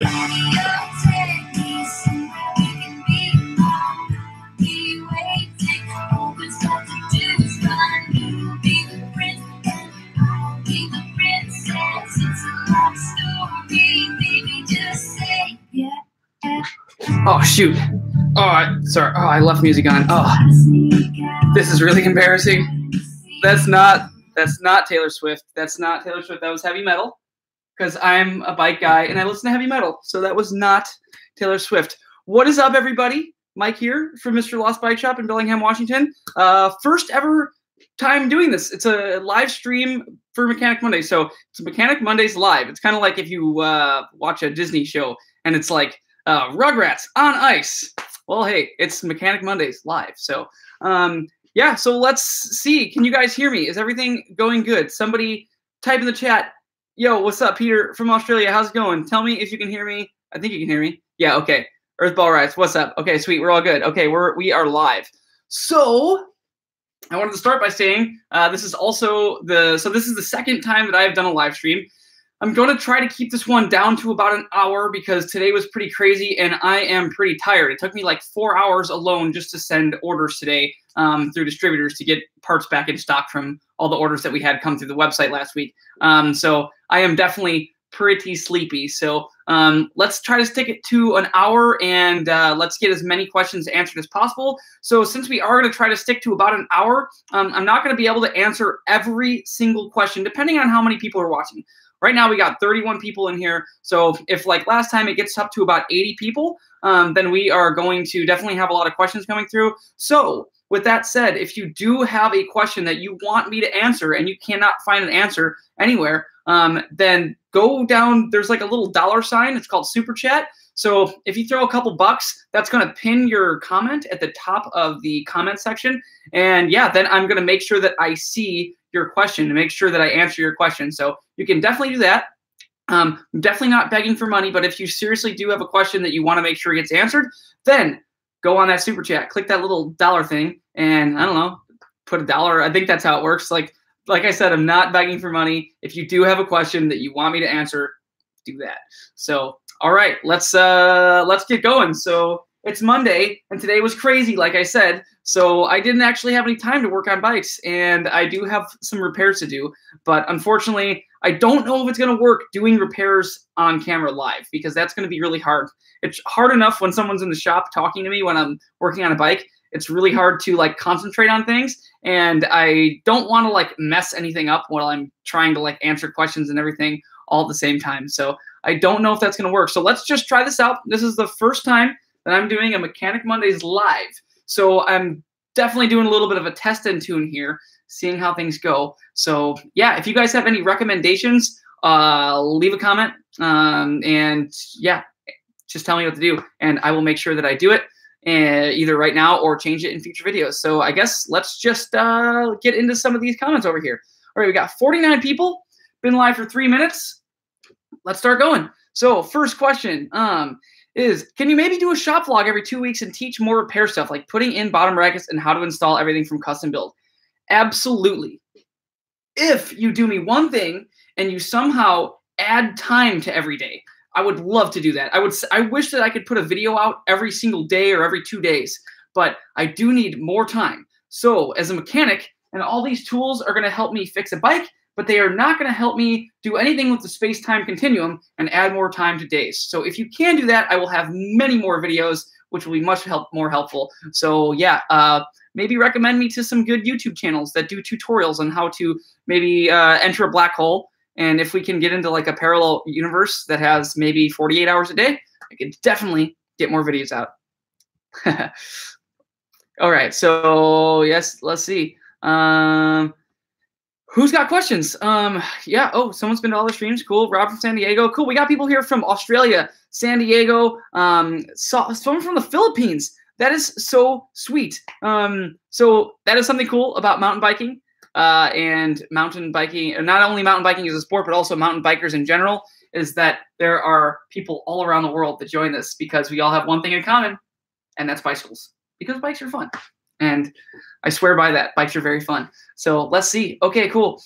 Oh, shoot. Oh, sorry. Oh, I left music on. Oh, this is really embarrassing. That's not Taylor Swift. That's not Taylor Swift. That was heavy metal, because I'm a bike guy and I listen to heavy metal. So that was not Taylor Swift. What is up, everybody? Mike here from Mr. Lost Bike Shop in Bellingham, Washington. First ever time doing this. It's a live stream for Mechanic Monday. So it's Mechanic Mondays live. It's kind of like if you watch a Disney show and it's like Rugrats on ice. Well, hey, it's Mechanic Mondays live. So yeah, so let's see. Can you guys hear me? Is everything going good? Somebody type in the chat. Yo, what's up, Peter from Australia? How's it going? Tell me if you can hear me. I think you can hear me. Yeah, okay. Earthball Rides, what's up? Okay, sweet. We're all good. Okay, we are live. So I wanted to start by saying this is the second time that I've done a live stream. I'm going to try to keep this one down to about an hour because today was pretty crazy and I am pretty tired. It took me like 4 hours alone just to send orders today through distributors to get parts back in stock from all the orders that we had come through the website last week. So I am definitely pretty sleepy. So let's try to stick it to an hour and let's get as many questions answered as possible. So since we are going to try to stick to about an hour, I'm not going to be able to answer every single question depending on how many people are watching. Right now we got 31 people in here. So if like last time it gets up to about 80 people, then we are going to definitely have a lot of questions coming through. So with that said, if you do have a question that you want me to answer and you cannot find an answer anywhere, then go down. There's like a little $sign. It's called Super Chat. So if you throw a couple bucks, that's going to pin your comment at the top of the comment section. And yeah, then I'm going to make sure that I see your question to make sure that I answer your question. So you can definitely do that. I'm definitely not begging for money, but if you seriously do have a question that you want to make sure gets answered, then go on that Super Chat, click that little dollar thing, and I don't know, put $1. I think that's how it works. Like I said, I'm not begging for money. If you do have a question that you want me to answer, do that. So, all right, let's get going. So it's Monday, and today was crazy, like I said. So I didn't actually have any time to work on bikes, and I do have some repairs to do. But unfortunately, I don't know if it's going to work doing repairs on camera live because that's going to be really hard. It's hard enough when someone's in the shop talking to me when I'm working on a bike. It's really hard to like concentrate on things, and I don't want to like mess anything up while I'm trying to like answer questions and everything all at the same time. So I don't know if that's going to work. So let's just try this out. This is the first time that I'm doing a Mechanic Mondays live. So I'm definitely doing a little bit of a test and tune here, seeing how things go. So yeah, if you guys have any recommendations, leave a comment. And yeah, just tell me what to do, and I will make sure that I do it either right now or change it in future videos. So I guess let's just get into some of these comments over here. All right, we got 49 people, been live for 3 minutes. Let's start going. So first question is, can you maybe do a shop vlog every 2 weeks and teach more repair stuff, like putting in bottom brackets and how to install everything from custom build? Absolutely. If you do me one thing and you somehow add time to every day, I would love to do that. I wish that I could put a video out every single day or every 2 days, but I do need more time. So as a mechanic, and all these tools are going to help me fix a bike, but they are not going to help me do anything with the space-time continuum and add more time to days. So if you can do that, I will have many more videos, which will be much more helpful. So yeah, maybe recommend me to some good YouTube channels that do tutorials on how to maybe enter a black hole. And if we can get into like a parallel universe that has maybe 48 hours a day, I could definitely get more videos out. All right, so yes, let's see. Who's got questions? Yeah. Oh, someone's been to all the streams. Cool. Rob from San Diego. Cool. We got people here from Australia, San Diego. Someone from the Philippines. That is so sweet. So that is something cool about mountain biking and mountain biking. And not only mountain biking as a sport, but also mountain bikers in general, is that there are people all around the world that join this because we all have one thing in common, and that's bicycles. Because bikes are fun. And I swear by that. Bikes are very fun. So let's see. Okay, cool.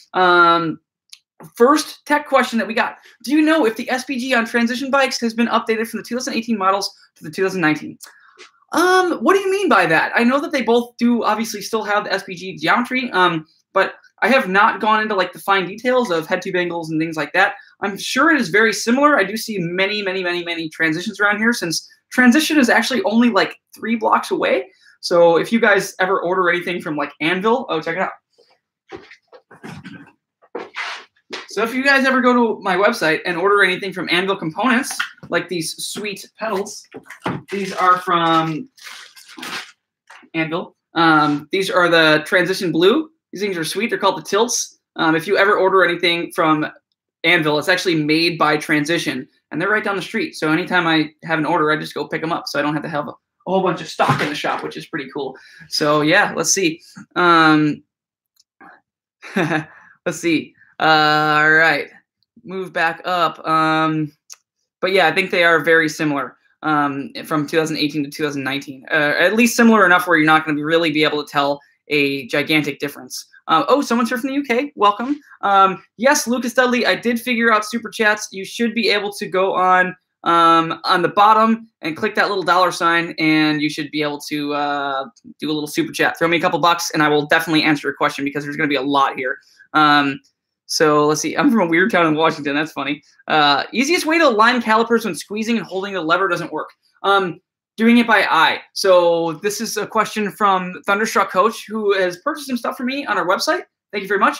first tech question that we got. Do you know if the SPG on transition bikes has been updated from the 2018 models to the 2019? What do you mean by that? I know that they both do obviously still have the SPG geometry, but I have not gone into like the fine details of head tube angles and things like that. I'm sure it is very similar. I do see many transitions around here, since transition is actually only like 3 blocks away. So if you guys ever order anything from like Anvil, oh, check it out. So if you guys ever go to my website and order anything from Anvil Components, like these sweet pedals, these are from Anvil. These are the Transition Blue. These things are sweet. They're called the Tilts. If you ever order anything from Anvil, it's actually made by Transition, and they're right down the street. So anytime I have an order, I just go pick them up, so I don't have to have a whole bunch of stock in the shop, which is pretty cool. So yeah, let's see. Let's see. All right, move back up. But yeah, I think they are very similar from 2018 to 2019. At least similar enough where you're not going to really be able to tell a gigantic difference. Oh, someone's here from the UK. Welcome. Yes, Lucas Dudley, I did figure out super chats. You should be able to go on the bottom and click that little $sign, and you should be able to do a little super chat. Throw me a couple bucks, and I will definitely answer your question, because there's going to be a lot here. So let's see. I'm from a weird town in Washington. That's funny. Easiest way to align calipers when squeezing and holding the lever doesn't work. Doing it by eye. So this is a question from Thunderstruck Coach, who has purchased some stuff for me on our website. Thank you very much.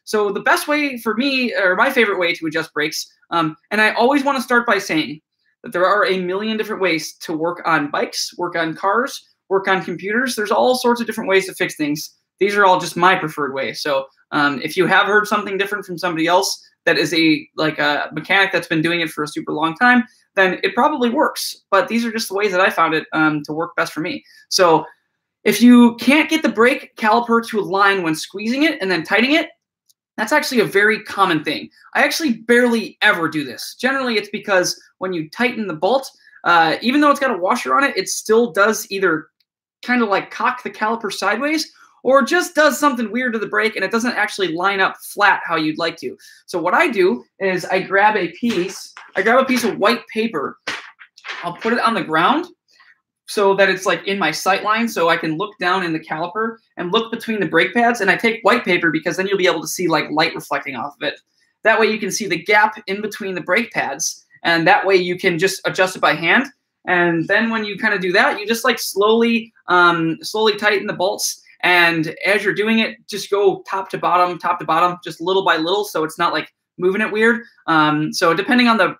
So the best way for me, or my favorite way to adjust brakes, and I always want to start by saying that there are a million different ways to work on bikes, work on cars, work on computers. There's all sorts of different ways to fix things. These are all just my preferred ways. So if you have heard something different from somebody else that is a mechanic that's been doing it for a super long time, then it probably works. But these are just the ways that I found it to work best for me. So if you can't get the brake caliper to align when squeezing it and then tightening it, that's actually a very common thing. I actually barely ever do this. Generally, it's because when you tighten the bolt, even though it's got a washer on it, it still does either kind of like cock the caliper sideways, or just does something weird to the brake, and it doesn't actually line up flat how you'd like to. So what I do is I grab a piece of white paper. I'll put it on the ground so that it's like in my sight line, so I can look down in the caliper and look between the brake pads. And I take white paper because then you'll be able to see like light reflecting off of it. That way you can see the gap in between the brake pads, and that way you can just adjust it by hand. And then when you kind of do that, you just like slowly tighten the bolts. And as you're doing it, just go top to bottom, just little by little, so it's not like moving it weird. So depending on the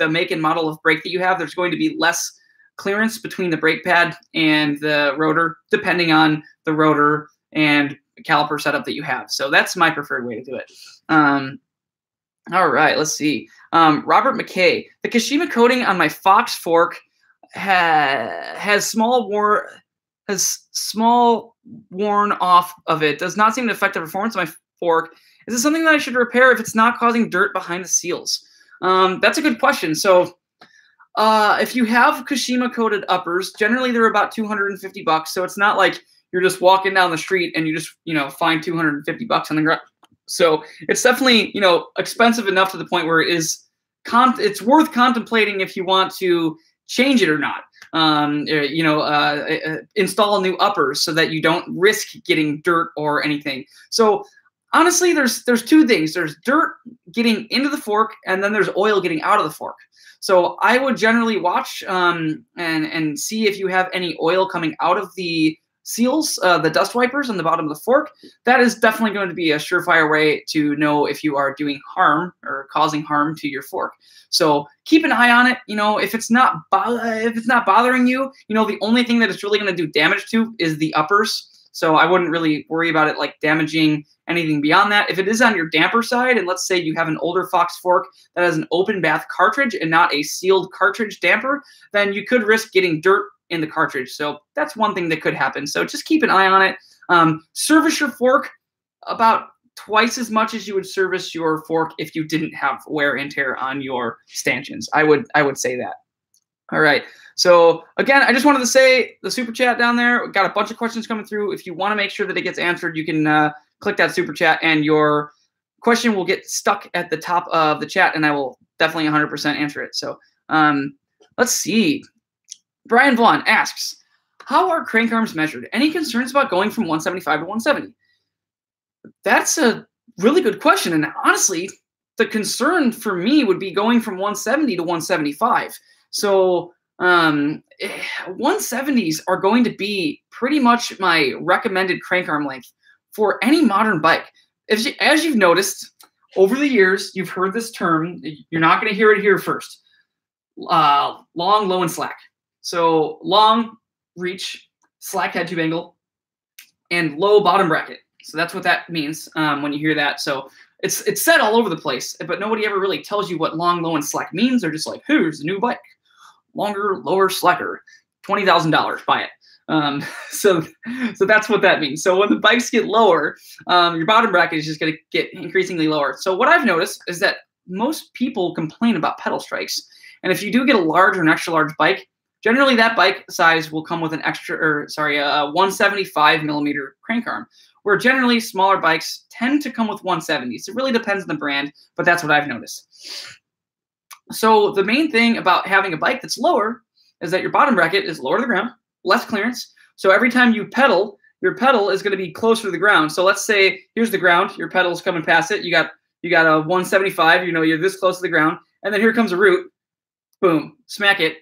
make and model of brake that you have, there's going to be less clearance between the brake pad and the rotor, depending on the rotor and caliper setup that you have. So that's my preferred way to do it. All right, let's see. Robert McKay, the Kashima coating on my Fox fork has small worn off of it. Does not seem to affect the performance of my fork. Is it something that I should repair if it's not causing dirt behind the seals? That's a good question. So if you have Kashima coated uppers, generally they're about $250. So it's not like you're just walking down the street and you just, find $250 on the ground. So it's definitely, expensive enough to the point where it's worth contemplating if you want to change it or not. Install new uppers so that you don't risk getting dirt or anything. So honestly, there's two things. There's dirt getting into the fork, and then there's oil getting out of the fork. So I would generally watch and see if you have any oil coming out of the seals, the dust wipers on the bottom of the fork. That is definitely going to be a surefire way to know if you are doing harm or causing harm to your fork. So keep an eye on it. If it's not bothering you, the only thing that it's really going to do damage to is the uppers. So I wouldn't really worry about it like damaging anything beyond that. If it is on your damper side, and let's say you have an older Fox fork that has an open bath cartridge and not a sealed cartridge damper, then you could risk getting dirt in the cartridge. So that's one thing that could happen. So just keep an eye on it. Service your fork about twice as much as you would service your fork if you didn't have wear and tear on your stanchions. I would say that. All right. So again, I just wanted to say the super chat down there, got a bunch of questions coming through. If you want to make sure that it gets answered, you can click that super chat and your question will get stuck at the top of the chat, and I will definitely 100% answer it. So let's see. Brian Vaughn asks, how are crank arms measured? Any concerns about going from 175 to 170? That's a really good question. And honestly, the concern for me would be going from 170 to 175. So 170s are going to be pretty much my recommended crank arm length for any modern bike. As you've noticed over the years, you've heard this term. You're not going to hear it here first. Long, low, and slack. So long reach, slack head tube angle, and low bottom bracket. So that's what that means when you hear that. So it's said all over the place, but nobody ever really tells you what long, low, and slack means. They're just like, here's the new bike. Longer, lower, slacker. $20,000, buy it. So that's what that means. So when the bikes get lower, your bottom bracket is just going to get increasingly lower. So what I've noticed is that most people complain about pedal strikes. And if you do get a large or an extra large bike, generally that bike size will come with a 175 millimeter crank arm, where generally smaller bikes tend to come with 170s. It really depends on the brand, but that's what I've noticed. So the main thing about having a bike that's lower is that your bottom bracket is lower to the ground, less clearance. So every time you pedal, your pedal is going to be closer to the ground. So let's say here's the ground, your pedal's coming past it. You got a 175, you're this close to the ground, and then here comes a root, boom, smack it.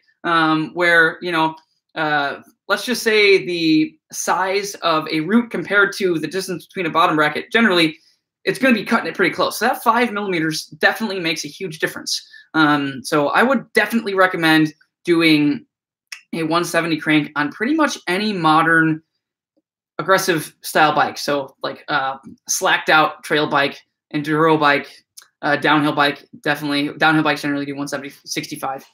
Let's just say the size of a root compared to the distance between a bottom bracket, generally it's going to be cutting it pretty close. So that 5 millimeters definitely makes a huge difference. So I would definitely recommend doing a 170 crank on pretty much any modern aggressive style bike. So like slacked out trail bike, enduro bike, downhill bike, definitely. Downhill bikes generally do 170, 65.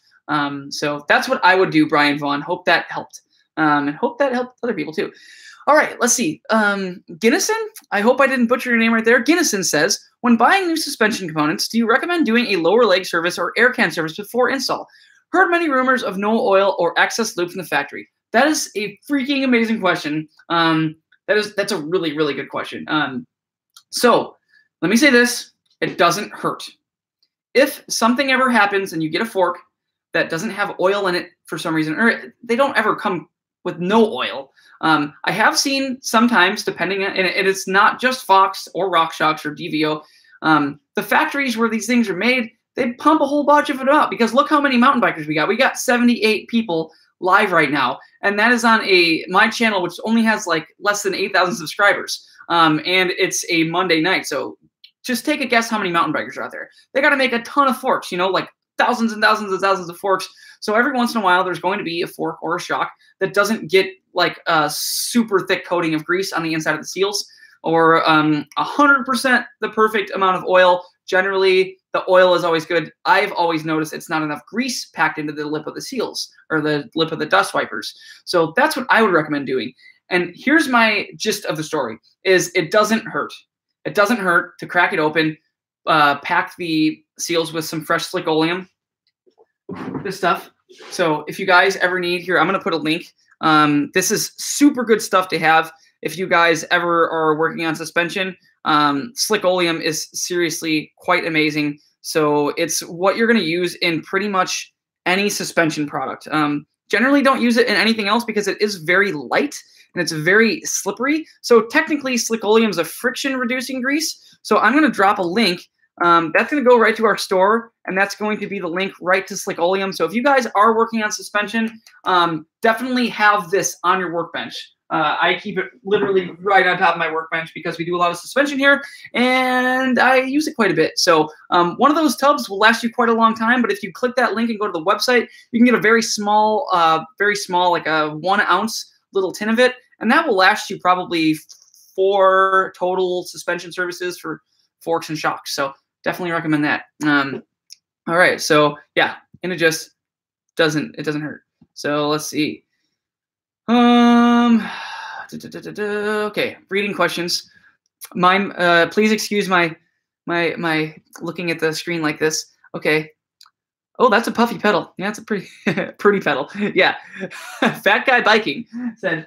So that's what I would do, Brian Vaughn. Hope that helped. And hope that helped other people too. All right, let's see. Ginnison, I hope I didn't butcher your name right there. Ginnison says, when buying new suspension components, do you recommend doing a lower leg service or air can service before install? Heard many rumors of no oil or excess lube from the factory. That is a freaking amazing question. That's a really, really good question. So let me say this. It doesn't hurt. If something ever happens and you get a fork that doesn't have oil in it for some reason, or they don't ever come with no oil. I have seen sometimes, depending on, and it's not just Fox or RockShox or DVO, the factories where these things are made, they pump a whole bunch of it out, because look how many mountain bikers we got. We got 78 people live right now, and that is on my channel, which only has like less than 8,000 subscribers, and it's a Monday night. So just take a guess how many mountain bikers are out there. They got to make a ton of forks, like thousands and thousands and thousands of forks. So every once in a while, there's going to be a fork or a shock that doesn't get like a super thick coating of grease on the inside of the seals, or 100% the perfect amount of oil. Generally, the oil is always good. I've always noticed it's not enough grease packed into the lip of the seals or the lip of the dust wipers. So that's what I would recommend doing. And here's my gist of the story: is it doesn't hurt. It doesn't hurt to crack it open, pack the seals with some fresh slick oleum, this stuff. So if you guys ever need, here, I'm going to put a link. This is super good stuff to have if you guys ever are working on suspension. Slick oleum is seriously quite amazing. So it's what you're going to use in pretty much any suspension product. Generally don't use it in anything else because it is very light and it's very slippery. So technically slick oleum is a friction reducing grease. So I'm going to drop a link. That's going to go right to our store, and that's going to be the link right to slick oleum. So if you guys are working on suspension, definitely have this on your workbench. I keep it literally right on top of my workbench because we do a lot of suspension here, and I use it quite a bit. So one of those tubs will last you quite a long time, but if you click that link and go to the website, you can get a very small, like a 1 ounce little tin of it, and that will last you probably 4 total suspension services for forks and shocks. So definitely recommend that. All right, so yeah, and it just doesn't hurt. So let's see. Okay, reading questions. Mine, please excuse my looking at the screen like this. Okay. Oh, that's a puffy pedal. Yeah, it's a pretty pretty pedal. Yeah. Fat Guy Biking said,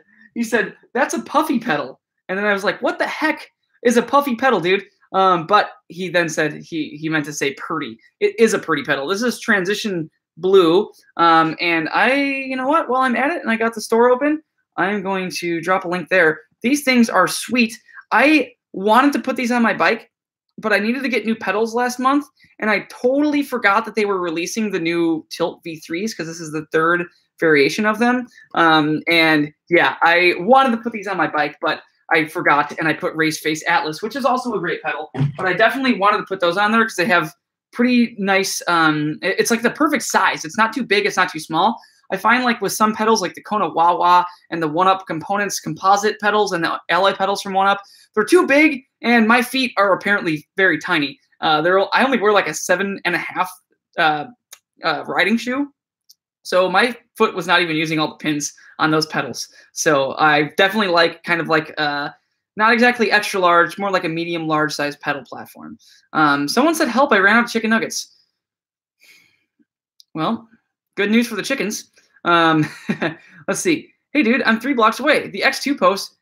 that's a puffy pedal. And then I was like, what the heck is a puffy pedal, dude? But he then said he meant to say Purdy. It is a Purdy pedal. This is Transition Blue. And you know what? While I'm at it and I got the store open, I'm going to drop a link there. These things are sweet. I wanted to put these on my bike, but I needed to get new pedals last month, and I totally forgot that they were releasing the new Tilt V3s because this is the third variation of them. And yeah, I wanted to put these on my bike, but I forgot, and I put Race Face Atlas, which is also a great pedal. But I definitely wanted to put those on there because they have pretty nice. It's like the perfect size. It's not too big. It's not too small. I find like with some pedals, like the Kona Wawa and the One-Up Components composite pedals and the alloy pedals from One-Up, they're too big, and my feet are apparently very tiny. I only wear like a 7.5 riding shoe, so my foot was not even using all the pins on those pedals. So I definitely like kind of like not exactly extra large, more like a medium large size pedal platform. Someone said, "Help! I ran out of chicken nuggets." Well, good news for the chickens. Let's see. Hey, dude, I'm 3 blocks away. The X2 post.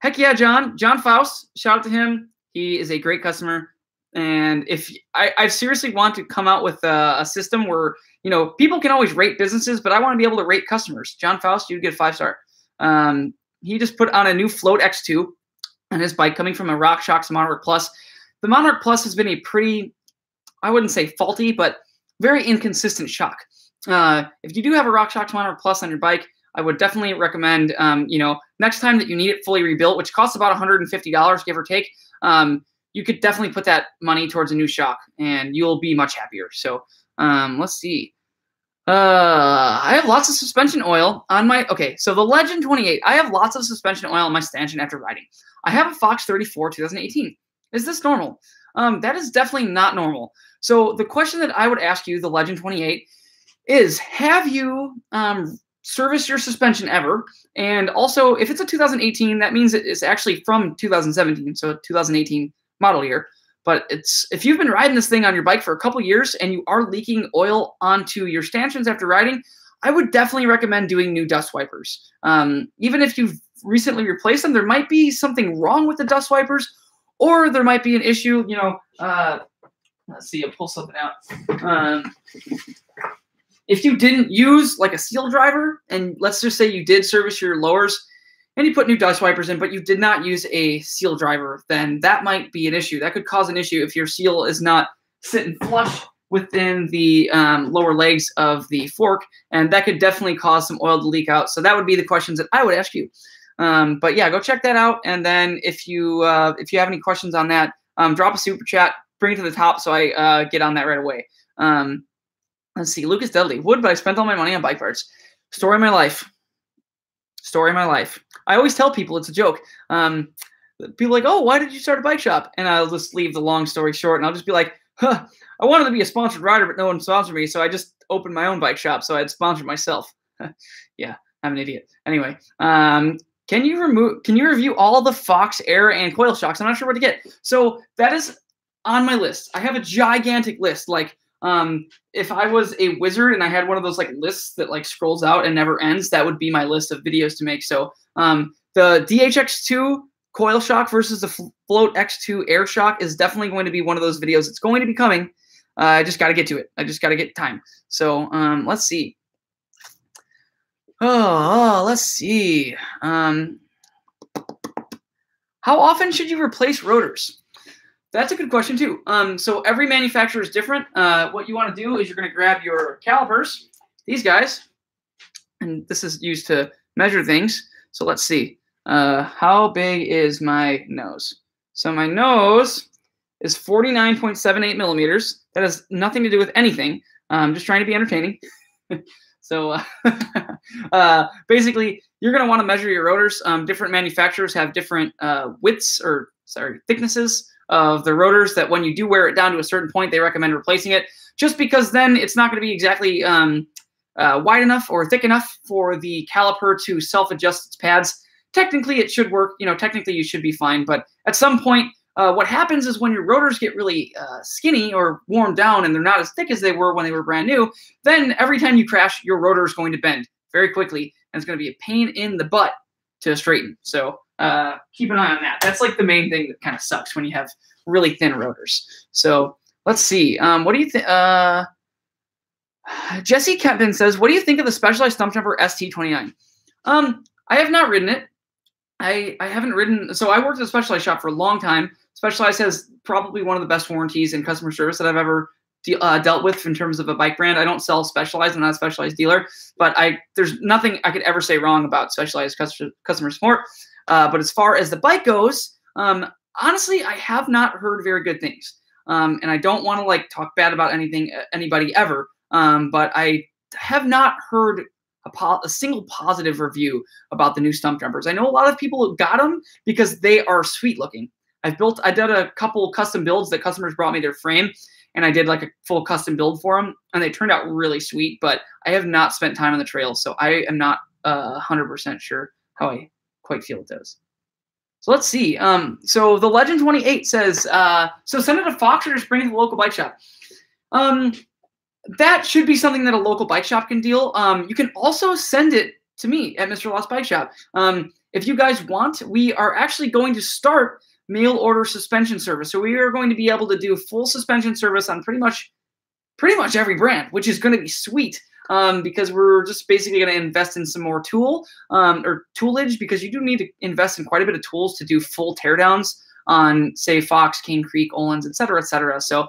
Heck yeah, John Faust. Shout out to him. He is a great customer. And if I seriously want to come out with a system where, you know, people can always rate businesses, but I want to be able to rate customers. John Faust, you'd get a 5-star. He just put on a new Float X2 on his bike coming from a RockShox Monarch Plus. The Monarch Plus has been a pretty, I wouldn't say faulty, but very inconsistent shock. If you do have a RockShox Monarch Plus on your bike, I would definitely recommend, you know, next time that you need it fully rebuilt, which costs about $150, give or take, you could definitely put that money towards a new shock, and you'll be much happier. So let's see. I have lots of suspension oil on my, okay, so the Legend 28, I have lots of suspension oil on my stanchion after riding. I have a Fox 34 2018. Is this normal? That is definitely not normal. So the question that I would ask you, the Legend 28, is have you serviced your suspension ever? And also, if it's a 2018, that means it is actually from 2017, so 2018 model year. But if you've been riding this thing on your bike for a couple years and you are leaking oil onto your stanchions after riding, I would definitely recommend doing new dust wipers. Even if you've recently replaced them, there might be something wrong with the dust wipers, or there might be an issue, you know, let's see, I'll pull something out. If you didn't use like a seal driver, and let's just say you did service your lowers and you put new dust wipers in, but you did not use a seal driver, then that might be an issue. That could cause an issue if your seal is not sitting flush within the lower legs of the fork, and that could definitely cause some oil to leak out. So that would be the questions that I would ask you. But yeah, go check that out. And then if you have any questions on that, drop a super chat, bring it to the top so I get on that right away. Let's see, Lucas Dudley. Would, but I spent all my money on bike parts. Story of my life. Story of my life. I always tell people it's a joke. People are like, oh, why did you start a bike shop? And I'll just leave the long story short, and I'll just be like, I wanted to be a sponsored rider, but no one sponsored me, so I just opened my own bike shop, so I'd sponsor myself. Yeah, I'm an idiot. Anyway, can you review all the Fox air and coil shocks? I'm not sure what to get. So that is on my list. I have a gigantic list. Like, if I was a wizard and I had one of those like lists that like scrolls out and never ends, that would be my list of videos to make. So the DHX2 coil shock versus the Float X2 air shock is definitely going to be one of those videos. It's going to be coming. I just got to get to it. I just got to get time. So let's see. Let's see. How often should you replace rotors? That's a good question too. So every manufacturer is different. What you want to do is you're going to grab your calipers, these guys, and this is used to measure things. So let's see. How big is my nose? So my nose is 49.78 millimeters. That has nothing to do with anything. I'm just trying to be entertaining. So basically, you're going to want to measure your rotors. Different manufacturers have different thicknesses of the rotors that when you do wear it down to a certain point, they recommend replacing it, just because then it's not going to be exactly wide enough or thick enough for the caliper to self-adjust its pads. Technically, it should work. You know, technically, you should be fine. But at some point, what happens is when your rotors get really skinny or worn down and they're not as thick as they were when they were brand new, then every time you crash, your rotor is going to bend very quickly, and it's going to be a pain in the butt to straighten. So keep an eye on that. That's like the main thing that kind of sucks when you have really thin rotors. So let's see. What do you think? Jesse Kemp says, what do you think of the Specialized stump jumper ST29? I have not ridden it. I haven't ridden. So I worked at a Specialized shop for a long time. Specialized has probably one of the best warranties and customer service that I've ever dealt with in terms of a bike brand. I don't sell Specialized. I'm not a Specialized dealer, but there's nothing I could ever say wrong about Specialized customer support. But as far as the bike goes, honestly, I have not heard very good things. And I don't want to like talk bad about anybody ever. But I have not heard a single positive review about the new stump jumpers. I know a lot of people got them because they are sweet looking. I did a couple custom builds that customers brought me their frame, and I did like a full custom build for them, and they turned out really sweet. But I have not spent time on the trail, so I am not 100% sure how I quite feel it does. So let's see. So the Legend 28 says, so send it to Fox or just bring it to the local bike shop. That should be something that a local bike shop can deal. You can also send it to me at Mr. Lost Bike Shop. If you guys want, we are actually going to start mail order suspension service. So we are going to be able to do full suspension service on pretty much every brand, which is going to be sweet. Because we're just basically going to invest in some more toolage, because you do need to invest in quite a bit of tools to do full teardowns on, say, Fox, Cane Creek, Olin's, et cetera, et cetera. So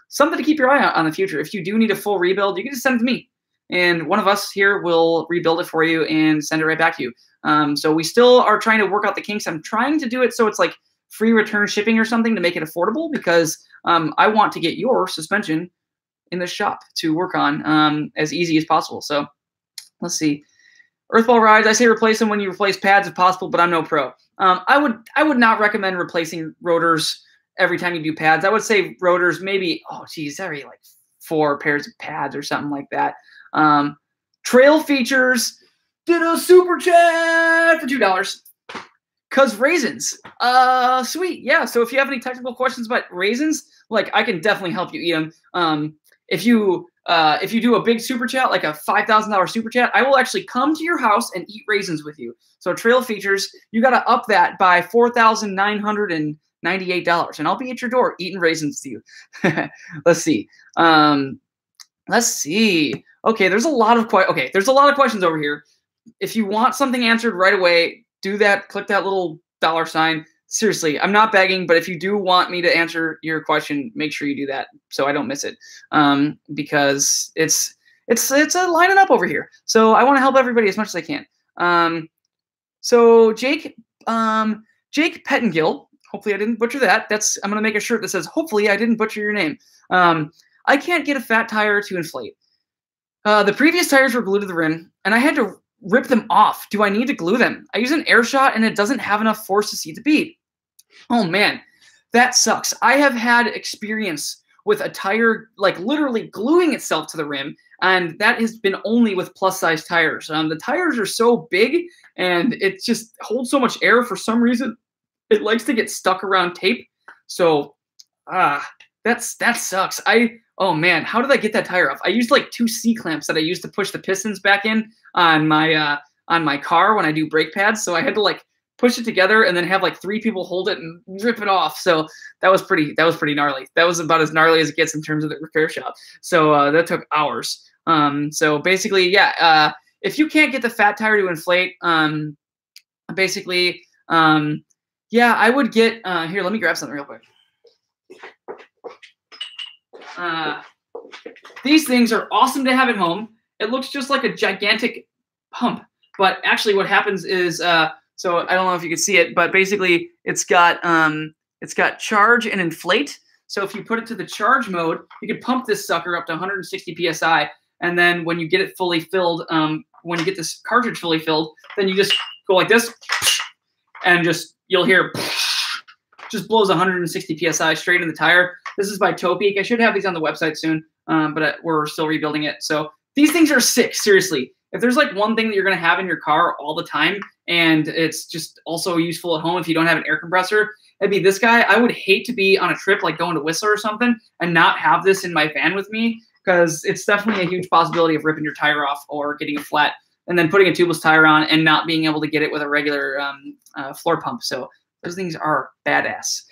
something to keep your eye on the future. If you do need a full rebuild, you can just send it to me, and one of us here will rebuild it for you and send it right back to you. So we still are trying to work out the kinks. I'm trying to do it so it's like free return shipping or something to make it affordable, because I want to get your suspension in the shop to work on as easy as possible. So let's see. Earthball Rides, I say replace them when you replace pads if possible, but I'm no pro. I would not recommend replacing rotors every time you do pads. I would say rotors maybe, every like 4 pairs of pads or something like that. Trail Features did a super chat for $2. Cause raisins, sweet, yeah. So if you have any technical questions about raisins, like I can definitely help you eat them. If you do a big super chat, like a $5,000 super chat, I will actually come to your house and eat raisins with you. So Trail Features, you got to up that by $4,998, and I'll be at your door eating raisins to you. Let's see. Okay, there's a lot of questions over here. If you want something answered right away, do that. Click that little $sign. Seriously, I'm not begging, but if you do want me to answer your question, make sure you do that so I don't miss it. Because it's lining up over here. So I want to help everybody as much as I can. So Jake Pettingill, hopefully I didn't butcher that. I'm gonna make a shirt that says, hopefully I didn't butcher your name. I can't get a fat tire to inflate. The previous tires were glued to the rim, and I had to rip them off. Do I need to glue them? I use an air shot, and it doesn't have enough force to seat the bead. Oh man, that sucks. I have had experience with a tire like literally gluing itself to the rim, and that has been only with plus size tires. The tires are so big, and it just holds so much air. For some reason, it likes to get stuck around tape. So, that sucks. Oh man, how did I get that tire off? I used like 2 C-clamps that I used to push the pistons back in on my car when I do brake pads. So I had to like push it together and then have like 3 people hold it and rip it off. So that was pretty gnarly. That was about as gnarly as it gets in terms of the repair shop. So that took hours. So basically, yeah, if you can't get the fat tire to inflate, basically, yeah, I would get, here, let me grab something real quick. These things are awesome to have at home. It looks just like a gigantic pump, but actually what happens is, so I don't know if you can see it, but basically it's got charge and inflate. So if you put it to the charge mode, you can pump this sucker up to 160 PSI. And then when you get it fully filled, when you get this cartridge fully filled, then you just go like this and you'll hear just blows 160 PSI straight in the tire. This is by Toe Peak. I should have these on the website soon, but we're still rebuilding it. So these things are sick, seriously. If there's like one thing that you're going to have in your car all the time, and it's just also useful at home if you don't have an air compressor, it'd be this guy. I would hate to be on a trip like going to Whistler or something and not have this in my van with me, because it's definitely a huge possibility of ripping your tire off or getting a flat and then putting a tubeless tire on and not being able to get it with a regular floor pump. So those things are badass.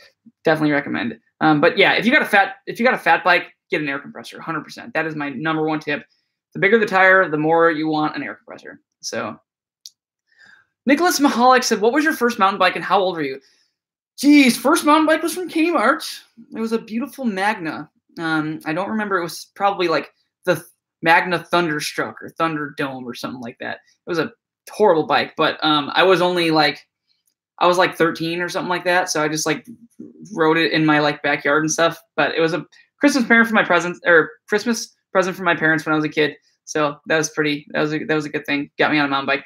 Definitely recommend. But yeah, if you got a fat bike, get an air compressor, 100%. That is my number one tip. The bigger the tire, the more you want an air compressor. So Nicholas Mahalik said, what was your first mountain bike and how old were you? Geez, first mountain bike was from Kmart. It was a beautiful Magna. I don't remember. It was probably like the Magna Thunderstruck or Thunderdome or something like that. It was a horrible bike, but I was like 13 or something like that. So I just like rode it in my like backyard and stuff. But it was a Christmas Christmas present for my parents when I was a kid. So that was a good thing. Got me on a mountain bike.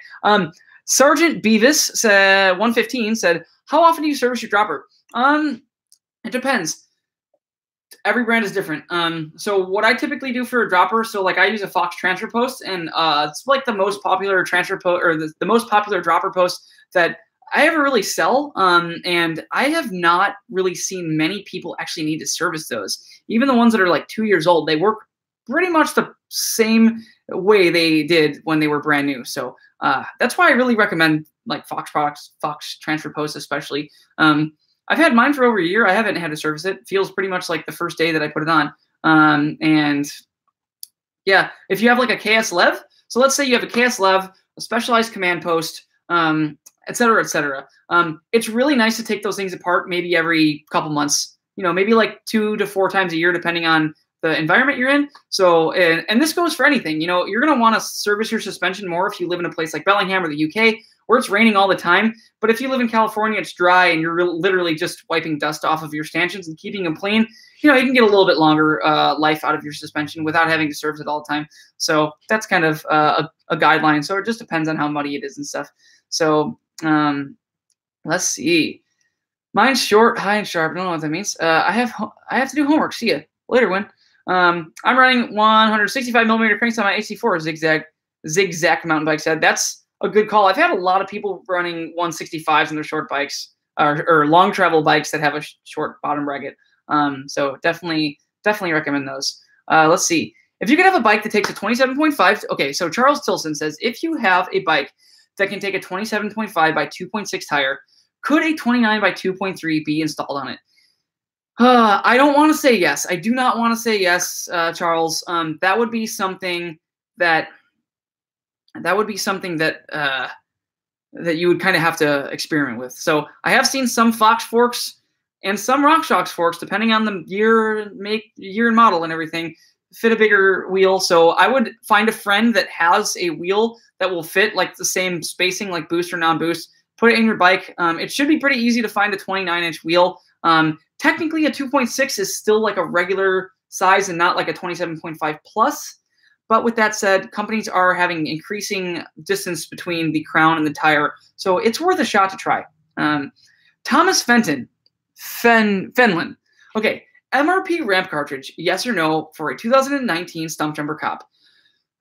Sergeant Beavis said 115 said, how often do you service your dropper? It depends. Every brand is different. So what I typically do for a dropper, so like I use a Fox transfer post, and it's like the most popular transfer post, or the most popular dropper post that I ever really sell. And I have not really seen many people actually need to service those. Even the ones that are like 2 years old, they work pretty much the same way they did when they were brand new. So that's why I really recommend like Fox products, Fox transfer posts especially. I've had mine for over a year. I haven't had to service it. It feels pretty much like the first day that I put it on. And yeah, if you have like a KS Lev, so let's say you have a KS Lev, a specialized command post, et cetera, et cetera. It's really nice to take those things apart maybe every couple months, maybe like 2 to 4 times a year, depending on the environment you're in. So, and this goes for anything, you're going to want to service your suspension more if you live in a place like Bellingham or the UK where it's raining all the time. But if you live in California, it's dry and you're literally just wiping dust off of your stanchions and keeping them clean, you can get a little bit longer life out of your suspension without having to service it all the time. So that's kind of a guideline. So it just depends on how muddy it is and stuff. So let's see. Mine's short, high, and sharp. I don't know what that means. I have to do homework. See ya later, Win. I'm running 165 millimeter cranks on my AC4 zigzag mountain bike set. That's a good call. I've had a lot of people running 165s on their short bikes or long travel bikes that have a short bottom bracket. So definitely recommend those. Let's see. If you could have a bike that takes a 27.5, okay, so Charles Tilson says, if you have a bike that can take a 27.5 by 2.6 tire, could a 29 by 2.3 be installed on it? I don't want to say yes. I do not want to say yes, Charles. That would be something that that you would kind of have to experiment with. So I have seen some Fox forks and some RockShox forks, depending on the year, and model and everything, fit a bigger wheel. So I would find a friend that has a wheel that will fit like the same spacing, like boost or non-boost. Put it in your bike. It should be pretty easy to find a 29-inch wheel. Technically, a 2.6 is still like a regular size and not like a 27.5 plus. But with that said, companies are having increasing distance between the crown and the tire. So it's worth a shot to try. Thomas Fenton. Fenlon. Okay, MRP ramp cartridge, yes or no, for a 2019 Stump Jumper Cop?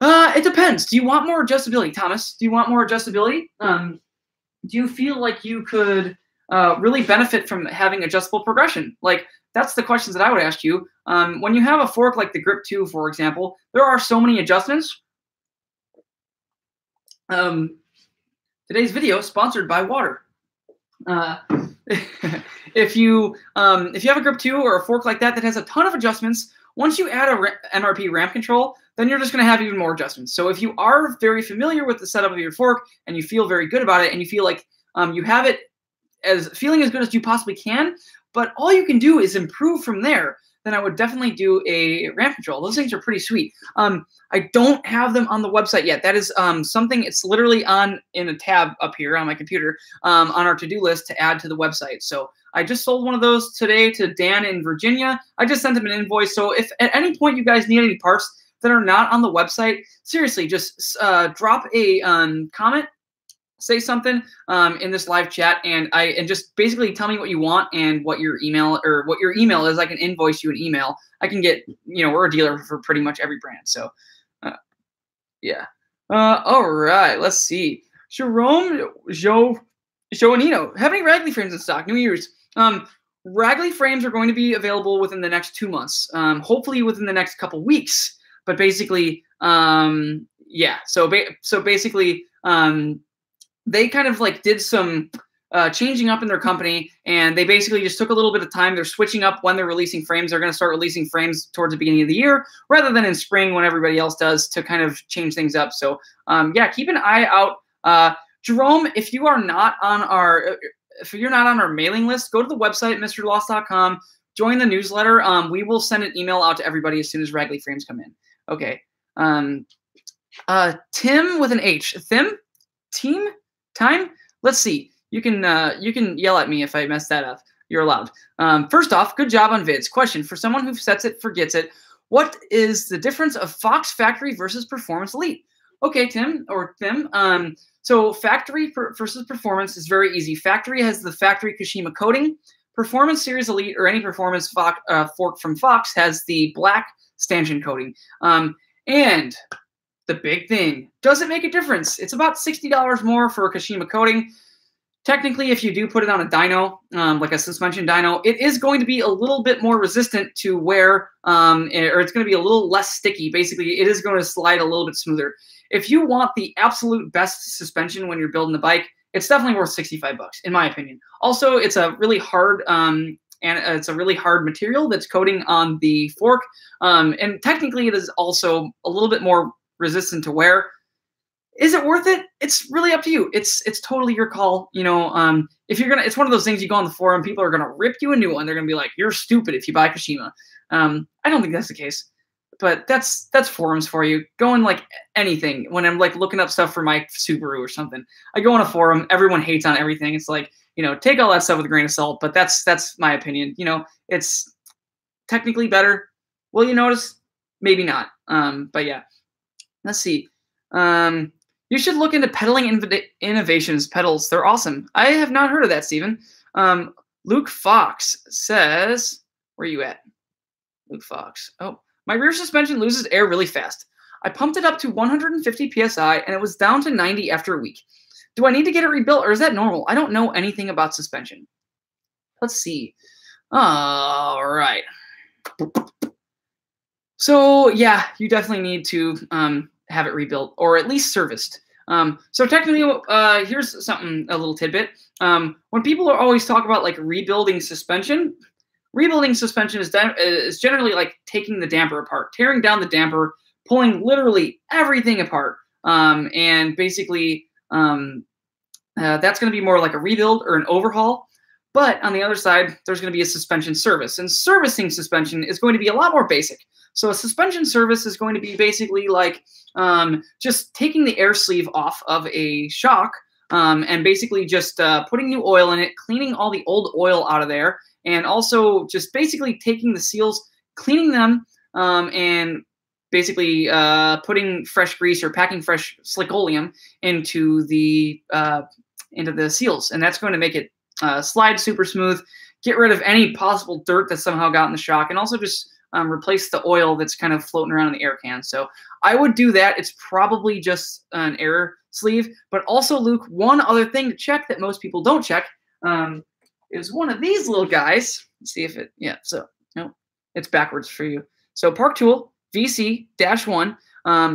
It depends. Do you want more adjustability, Thomas? Do you want more adjustability? Do you feel like you could really benefit from having adjustable progression? Like, that's the questions that I would ask you. When you have a fork like the Grip 2, for example, there are so many adjustments. Today's video is sponsored by water. If you have a Grip 2 or a fork like that has a ton of adjustments, once you add a MRP ramp control, then you're just going to have even more adjustments. So if you are very familiar with the setup of your fork and you feel very good about it and you feel like you have it feeling as good as you possibly can, but all you can do is improve from there, then I would definitely do a ramp control. Those things are pretty sweet. I don't have them on the website yet. That is something, it's literally in a tab up here on my computer on our to-do list to add to the website. So I just sold one of those today to Dan in Virginia. I just sent him an invoice. So if at any point you guys need any parts that are not on the website, seriously, just drop a comment, say something in this live chat, and just basically tell me what you want and what your email is. I can invoice you an email. I can get, we're a dealer for pretty much every brand. So yeah. All right, let's see. Jerome Joanino, have any Ragley frames in stock? New Year's. Ragley frames are going to be available within the next 2 months, hopefully within the next couple weeks. But basically, yeah. So basically, they kind of like did some changing up in their company, and they basically just took a little bit of time. They're switching up when they're releasing frames. They're going to start releasing frames towards the beginning of the year rather than in spring when everybody else does, to kind of change things up. So yeah, keep an eye out. Jerome, if you're not on our mailing list, go to the website, mrlost.com, join the newsletter. We will send an email out to everybody as soon as Ragley frames come in. Okay. Tim with an H. Time? Let's see. You can yell at me if I mess that up. You're allowed. First off, good job on vids. Question for someone who sets it, forgets it. What is the difference of Fox Factory versus Performance Elite? Okay, Tim. So Factory versus Performance is very easy. Factory has the factory Kashima coating. Performance Series Elite or any Performance fork from Fox has the black stanchion coating. And the big thing, does it make a difference? It's about $60 more for a Kashima coating. Technically, if you do put it on a dyno, like a suspension dyno, it is going to be a little bit more resistant to wear, or it's going to be a little less sticky. Basically, it is going to slide a little bit smoother. If you want the absolute best suspension when you're building the bike, it's definitely worth $65, in my opinion. Also, it's a really hard it's a really hard material that's coating on the fork, and technically, it is also a little bit more resistant to wear. Is it worth it? It's really up to you. It's totally your call. You know, if you're it's one of those things you go on the forum, people are gonna rip you a new one. They're gonna be like, "You're stupid if you buy Kashima." I don't think that's the case, but that's forums for you. Go in like anything. When I'm like looking up stuff for my Subaru or something, I go on a forum. Everyone hates on everything. It's like, you know, take all that stuff with a grain of salt. But that's my opinion. You know, it's technically better. Will you notice? Maybe not. But yeah, let's see. You should look into Pedaling Innovations pedals. They're awesome. I have not heard of that, Steven. Luke Fox says, where are you at? Luke Fox. Oh, my rear suspension loses air really fast. I pumped it up to 150 PSI, and it was down to 90 after a week. Do I need to get it rebuilt, or is that normal? I don't know anything about suspension. Let's see. All right. So, yeah, you definitely need to have it rebuilt or at least serviced. So technically, here's something, a little tidbit. When people are always talk about like rebuilding suspension is generally like taking the damper apart, tearing down the damper, pulling literally everything apart. And basically, that's going to be more like a rebuild or an overhaul. But on the other side, there's going to be a suspension service, and servicing suspension is going to be a lot more basic. So a suspension service is going to be basically like just taking the air sleeve off of a shock and basically just putting new oil in it, cleaning all the old oil out of there, and also just basically taking the seals, cleaning them, and basically putting fresh grease or packing fresh slick oleum into the seals, and that's going to make it slide super smooth, get rid of any possible dirt that somehow got in the shock, and also just replace the oil that's kind of floating around in the air can. So I would do that. It's probably just an air sleeve. But also, Luke, one other thing to check that most people don't check is one of these little guys. Let's see if it, yeah, so, no, it's backwards for you. So Park Tool, VC-1,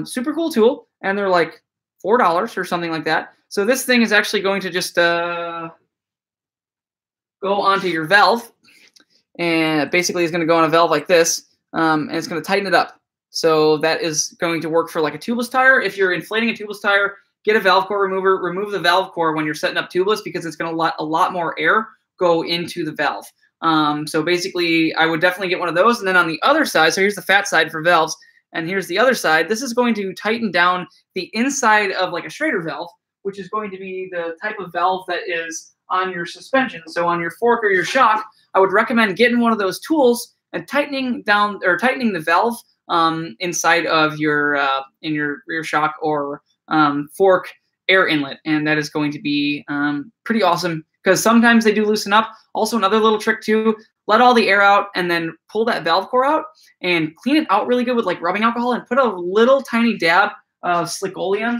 super cool tool, and they're like $4 or something like that. So this thing is actually going to just go onto your valve, and basically it's going to go on a valve like this, and it's going to tighten it up. So that is going to work for like a tubeless tire. If you're inflating a tubeless tire, get a valve core remover, remove the valve core when you're setting up tubeless, because it's going to let a lot more air go into the valve. So basically I would definitely get one of those. And then on the other side, so here's the fat side for valves, and here's the other side. This is going to tighten down the inside of like a Schrader valve, which is going to be the type of valve that is on your suspension. So on your fork or your shock, I would recommend getting one of those tools and tightening down or tightening the valve inside of your in your rear shock or fork air inlet, and that is going to be pretty awesome, because sometimes they do loosen up. Also, another little trick too: let all the air out and then pull that valve core out and clean it out really good with like rubbing alcohol, and put a little tiny dab of slick oleum.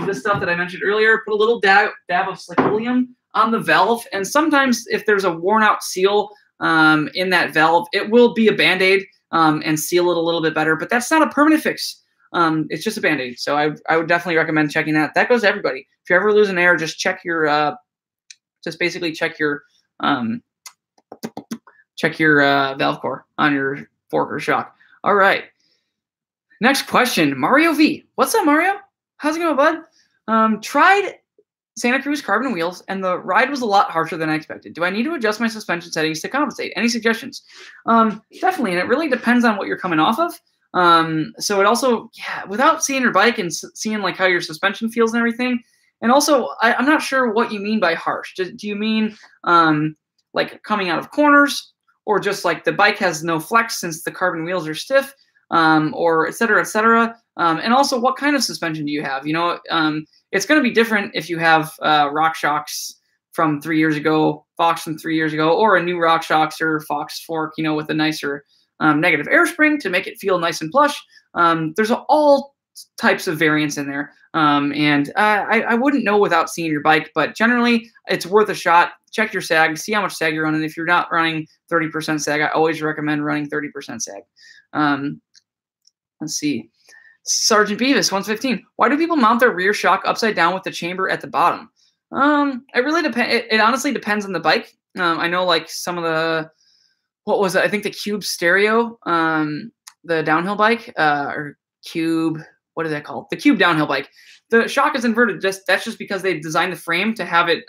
This stuff that I mentioned earlier, put a little dab of slick oleum on the valve, and sometimes if there's a worn out seal in that valve, it will be a Band-Aid and seal it a little bit better, but that's not a permanent fix. It's just a Band-Aid. So I would definitely recommend checking that. That goes to everybody. If you ever lose an air, just check your just basically check your valve core on your fork or shock. All right. Next question, Mario V. What's up, Mario? How's it going, bud? Tried Santa Cruz carbon wheels, and the ride was a lot harsher than I expected. Do I need to adjust my suspension settings to compensate? Any suggestions? Definitely, and it really depends on what you're coming off of. So it also, yeah, without seeing your bike and seeing like how your suspension feels and everything, and also I'm not sure what you mean by harsh. Do you mean like coming out of corners, or just like the bike has no flex since the carbon wheels are stiff? Or et cetera, et cetera. And also, what kind of suspension do you have? You know, it's going to be different if you have Rock Shocks from 3 years ago, Fox from 3 years ago, or a new Rock Shocks or Fox fork, you know, with a nicer negative air spring to make it feel nice and plush. There's all types of variants in there. And I wouldn't know without seeing your bike, but generally it's worth a shot. Check your sag, see how much sag you're running. If you're not running 30% sag, I always recommend running 30% sag. Let's see. Sergeant Beavis, 115. Why do people mount their rear shock upside down with the chamber at the bottom? It really depends. It honestly depends on the bike. I know like some of the, what was it? I think the Cube stereo, the downhill bike, or Cube, what is that called? The Cube downhill bike. The shock is inverted. That's just because they designed the frame to have it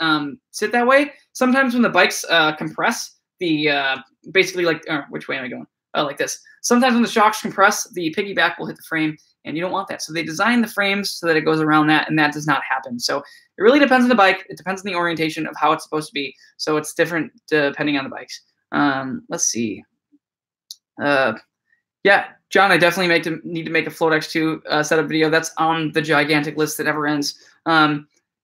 sit that way. Sometimes when the bikes compress, the basically like, which way am I going? Like this. Sometimes when the shocks compress, the piggyback will hit the frame, and you don't want that. So they design the frames so that it goes around that, and that does not happen. So it really depends on the bike. It depends on the orientation of how it's supposed to be. So it's different depending on the bikes. Let's see. Yeah, John, I definitely need to make a Float X2 setup video. That's on the gigantic list that never ends.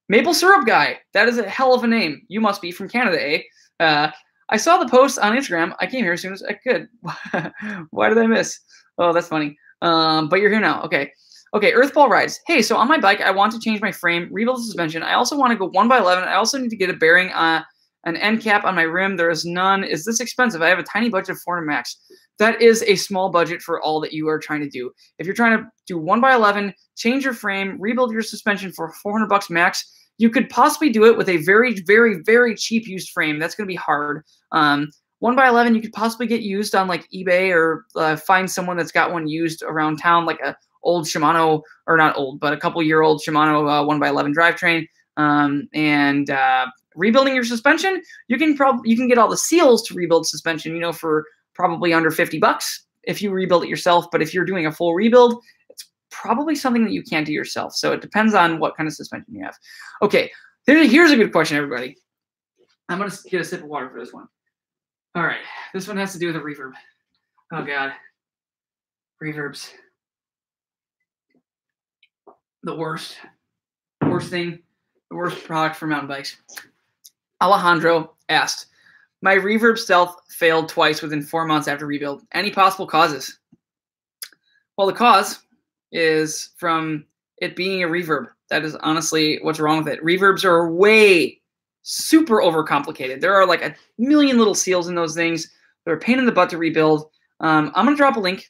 Maple Syrup Guy. That is a hell of a name. You must be from Canada, eh? I saw the post on Instagram. I came here as soon as I could. Why did I miss? Oh, that's funny. But you're here now. Okay. Okay, Earthball Rides. Hey, so on my bike, I want to change my frame, rebuild the suspension. I also want to go 1x11. I also need to get a bearing, an end cap on my rim. There is none. Is this expensive? I have a tiny budget of 400 max. That is a small budget for all that you are trying to do. If you're trying to do 1x11, change your frame, rebuild your suspension for 400 bucks max, you could possibly do it with a very, very, very cheap used frame. That's going to be hard. 1x11, you could possibly get used on like eBay, or find someone that's got one used around town, like a old Shimano, or not old, but a couple-year-old Shimano 1x11 drivetrain. And rebuilding your suspension, you can get all the seals to rebuild suspension, you know, for probably under 50 bucks if you rebuild it yourself. But if you're doing a full rebuild, it's probably something that you can't do yourself. So it depends on what kind of suspension you have. Okay, here's a good question, everybody. I'm going to get a sip of water for this one. All right, this one has to do with a reverb. Oh, God. Reverbs. The worst thing, the worst product for mountain bikes. Alejandro asked, my Reverb Stealth failed twice within 4 months after rebuild. Any possible causes? Well, the cause is from it being a reverb. That is honestly what's wrong with it. Reverbs are super overcomplicated. There are like a million little seals in those things. They're a pain in the butt to rebuild. I'm going to drop a link.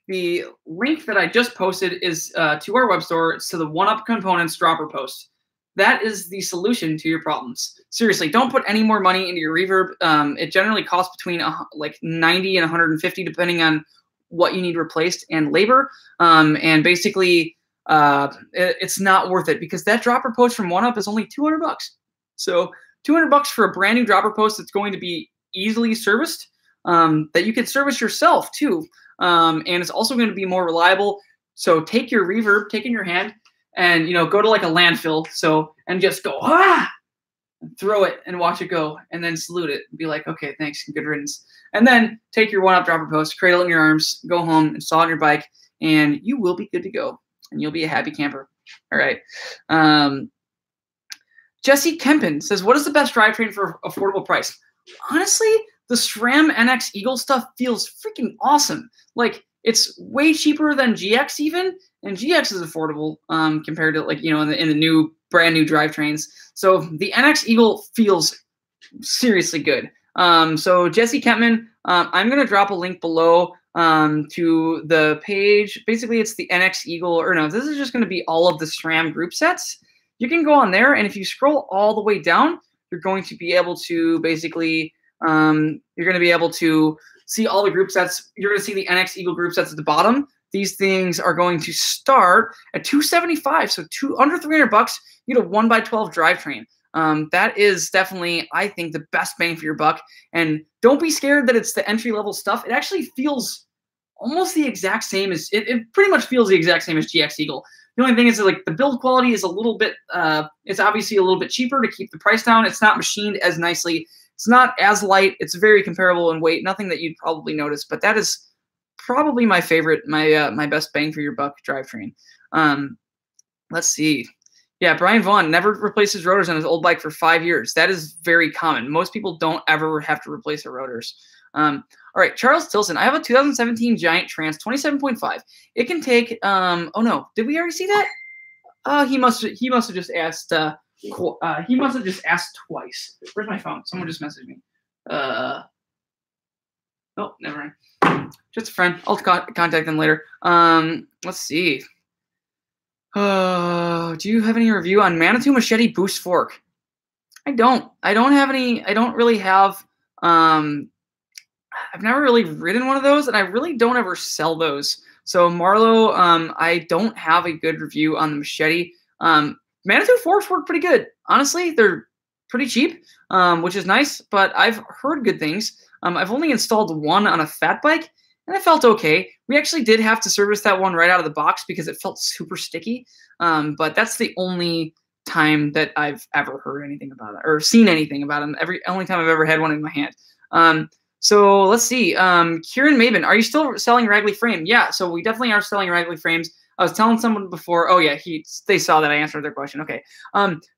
The link that I just posted is to our web store. It's to the One-Up Components dropper post. That is the solution to your problems. Seriously, don't put any more money into your reverb. It generally costs between like 90 and 150, depending on what you need replaced and labor. And basically, it's not worth it, because that dropper post from One-Up is only 200 bucks. So 200 bucks for a brand new dropper post that's going to be easily serviced, that you can service yourself too. And it's also going to be more reliable. So take your reverb, take it in your hand, and go to like a landfill. And just go and throw it and watch it go, and then salute it and be like, okay, thanks, good riddance. And then take your One-Up dropper post, cradle it in your arms, go home, install it on your bike, and you will be good to go, and you'll be a happy camper. All right. Jesse Kempen says, what is the best drivetrain for affordable price? Honestly, the SRAM NX Eagle stuff feels freaking awesome. Like, it's way cheaper than GX even, and GX is affordable compared to like, in the new brand new drivetrains. So the NX Eagle feels seriously good. So Jesse Kempman, I'm going to drop a link below to the page. Basically, it's the NX Eagle, or no, this is just going to be all of the SRAM group sets. You can go on there, and if you scroll all the way down, you're going to be able to basically, you're going to be able to see all the group sets. You're going to see the NX Eagle group sets at the bottom. These things are going to start at $275, so under $300. You get a 1x12 drivetrain. That is definitely, I think, the best bang for your buck. And don't be scared that it's the entry-level stuff. It actually feels almost the exact same as, it pretty much feels the exact same as GX Eagle. The only thing is that, like, the build quality is a little bit, it's obviously a little bit cheaper to keep the price down. It's not machined as nicely. It's not as light. It's very comparable in weight. Nothing that you'd probably notice, but that is probably my favorite, my best bang for your buck drivetrain. Let's see. Yeah, Brian Vaughn never replaces rotors on his old bike for 5 years. That is very common. Most people don't ever have to replace their rotors. All right, Charles Tilson. I have a 2017 Giant Trans 27.5. It can take. Oh no, did we already see that? He must have just asked. He must have just asked twice. Where's my phone? Someone just messaged me. Oh, never mind. Just a friend. I'll contact them later. Let's see. Do you have any review on Manitou Machete Boost Fork? I don't have any. I don't really have. I've never really ridden one of those, and I really don't ever sell those. So Marlo, I don't have a good review on the Machete. Manitou forks work pretty good. Honestly, they're pretty cheap, which is nice, but I've heard good things. I've only installed one on a fat bike, and it felt okay. We actually did have to service that one right out of the box because it felt super sticky. But that's the only time that I've ever heard anything about it or seen anything about them. Only time I've ever had one in my hand. So let's see. Kieran Maben, are you still selling Ragley frame? Yeah, so we definitely are selling Ragley frames. I was telling someone before. Oh yeah, they saw that I answered their question. Okay.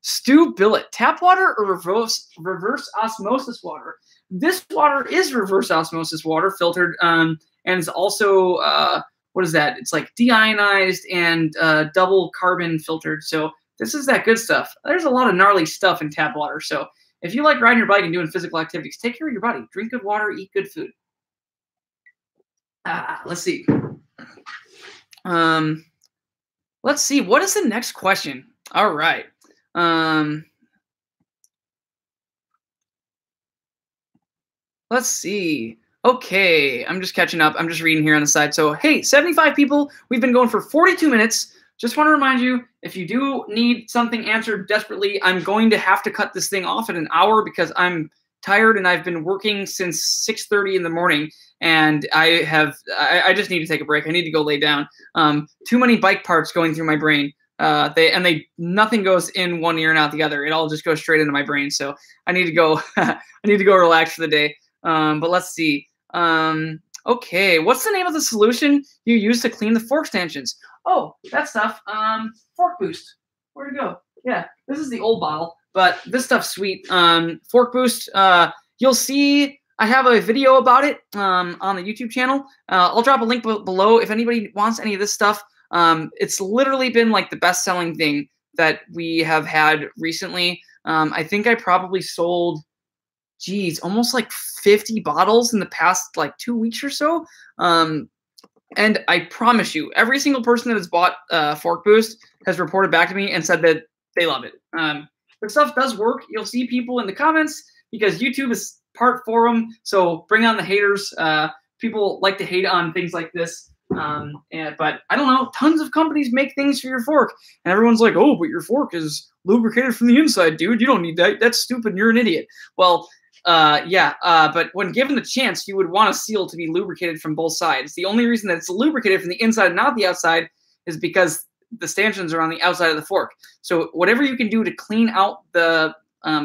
Stu Billet, tap water or reverse osmosis water? This water is reverse osmosis water, filtered, and it's also what is that? It's like deionized and double carbon filtered. So this is that good stuff. There's a lot of gnarly stuff in tap water. So if you like riding your bike and doing physical activities, take care of your body. Drink good water, eat good food. Let's see. Let's see. What is the next question? All right. Let's see. Okay, I'm just catching up. I'm just reading here on the side. So, hey, 75 people. We've been going for 42 minutes. Just want to remind you, if you do need something answered desperately, I'm going to have to cut this thing off at an hour because I'm tired and I've been working since 6:30 in the morning, and I just need to take a break. I need to go lay down. Too many bike parts going through my brain. Nothing goes in one ear and out the other. It all just goes straight into my brain. So I need to go. I need to go relax for the day. But let's see. Okay, what's the name of the solution you use to clean the fork stanchions? Oh, that stuff. Fork Boost. Where'd it go? Yeah, this is the old bottle, but this stuff's sweet. Fork Boost. You'll see I have a video about it on the YouTube channel. I'll drop a link below if anybody wants any of this stuff. It's literally been like the best-selling thing that we have had recently. I think I probably sold, almost like 50 bottles in the past like 2 weeks or so. And I promise you, every single person that has bought Fork Boost has reported back to me and said that they love it. But stuff does work. You'll see people in the comments because YouTube is part forum. So bring on the haters. People like to hate on things like this. But I don't know. Tons of companies make things for your fork, and everyone's like, "Oh, but your fork is lubricated from the inside, dude. You don't need that. That's stupid. And you're an idiot." Well. But when given the chance, you would want a seal to be lubricated from both sides. The only reason that it's lubricated from the inside and not the outside is because the stanchions are on the outside of the fork. So whatever you can do to clean out the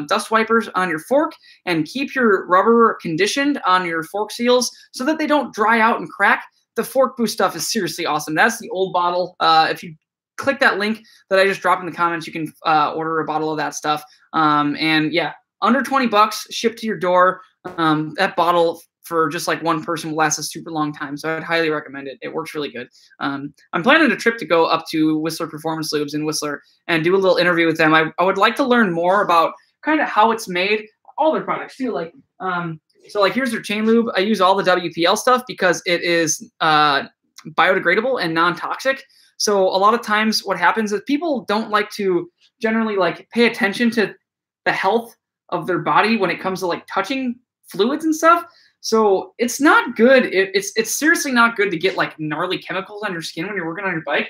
dust wipers on your fork and keep your rubber conditioned on your fork seals so that they don't dry out and crack, the Fork Boost stuff is seriously awesome. That's the old bottle. If you click that link that I just dropped in the comments, you can order a bottle of that stuff. And yeah, under $20 shipped to your door. That bottle for just like one person will last a super long time. So I'd highly recommend it. It works really good. I'm planning a trip to go up to Whistler Performance Lubes in Whistler and do a little interview with them. I would like to learn more about kind of how it's made, all their products too. Like So like here's their chain lube. I use all the WPL stuff because it is biodegradable and non-toxic. So a lot of times what happens is people don't like to generally like pay attention to the health of their body when it comes to like touching fluids and stuff. So it's not good. It's seriously not good to get like gnarly chemicals on your skin when you're working on your bike.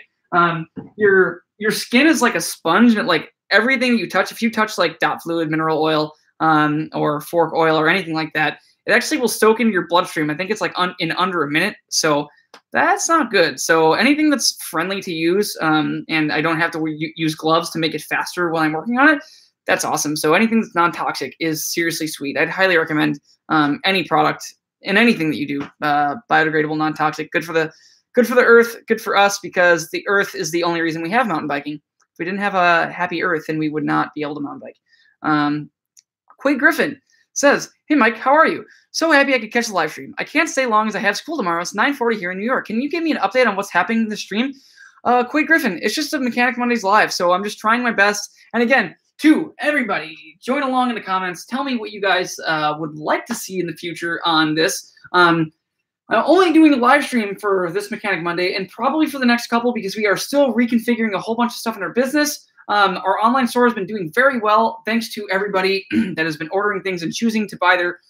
Your skin is like a sponge, and like everything you touch, if you touch like dot fluid, mineral oil, or fork oil or anything like that, it actually will soak into your bloodstream. I think it's like in under a minute. So that's not good. So anything that's friendly to use, and I don't have to use gloves to make it faster while I'm working on it, that's awesome. So anything that's non-toxic is seriously sweet. I'd highly recommend any product and anything that you do, biodegradable, non-toxic, good for the earth, good for us, because the earth is the only reason we have mountain biking. If we didn't have a happy earth, then we would not be able to mountain bike. Quade Griffin says, "Hey Mike, how are you? So happy I could catch the live stream. I can't stay long as I have school tomorrow. It's 9:40 here in New York. Can you give me an update on what's happening in the stream?" Quade Griffin, it's just a Mechanic Mondays live, so I'm just trying my best. And again, to everybody, join along in the comments. Tell me what you guys would like to see in the future on this. I'm only doing a live stream for this Mechanic Monday and probably for the next couple because we are still reconfiguring a whole bunch of stuff in our business. Our online store has been doing very well thanks to everybody that has been ordering things and choosing to buy their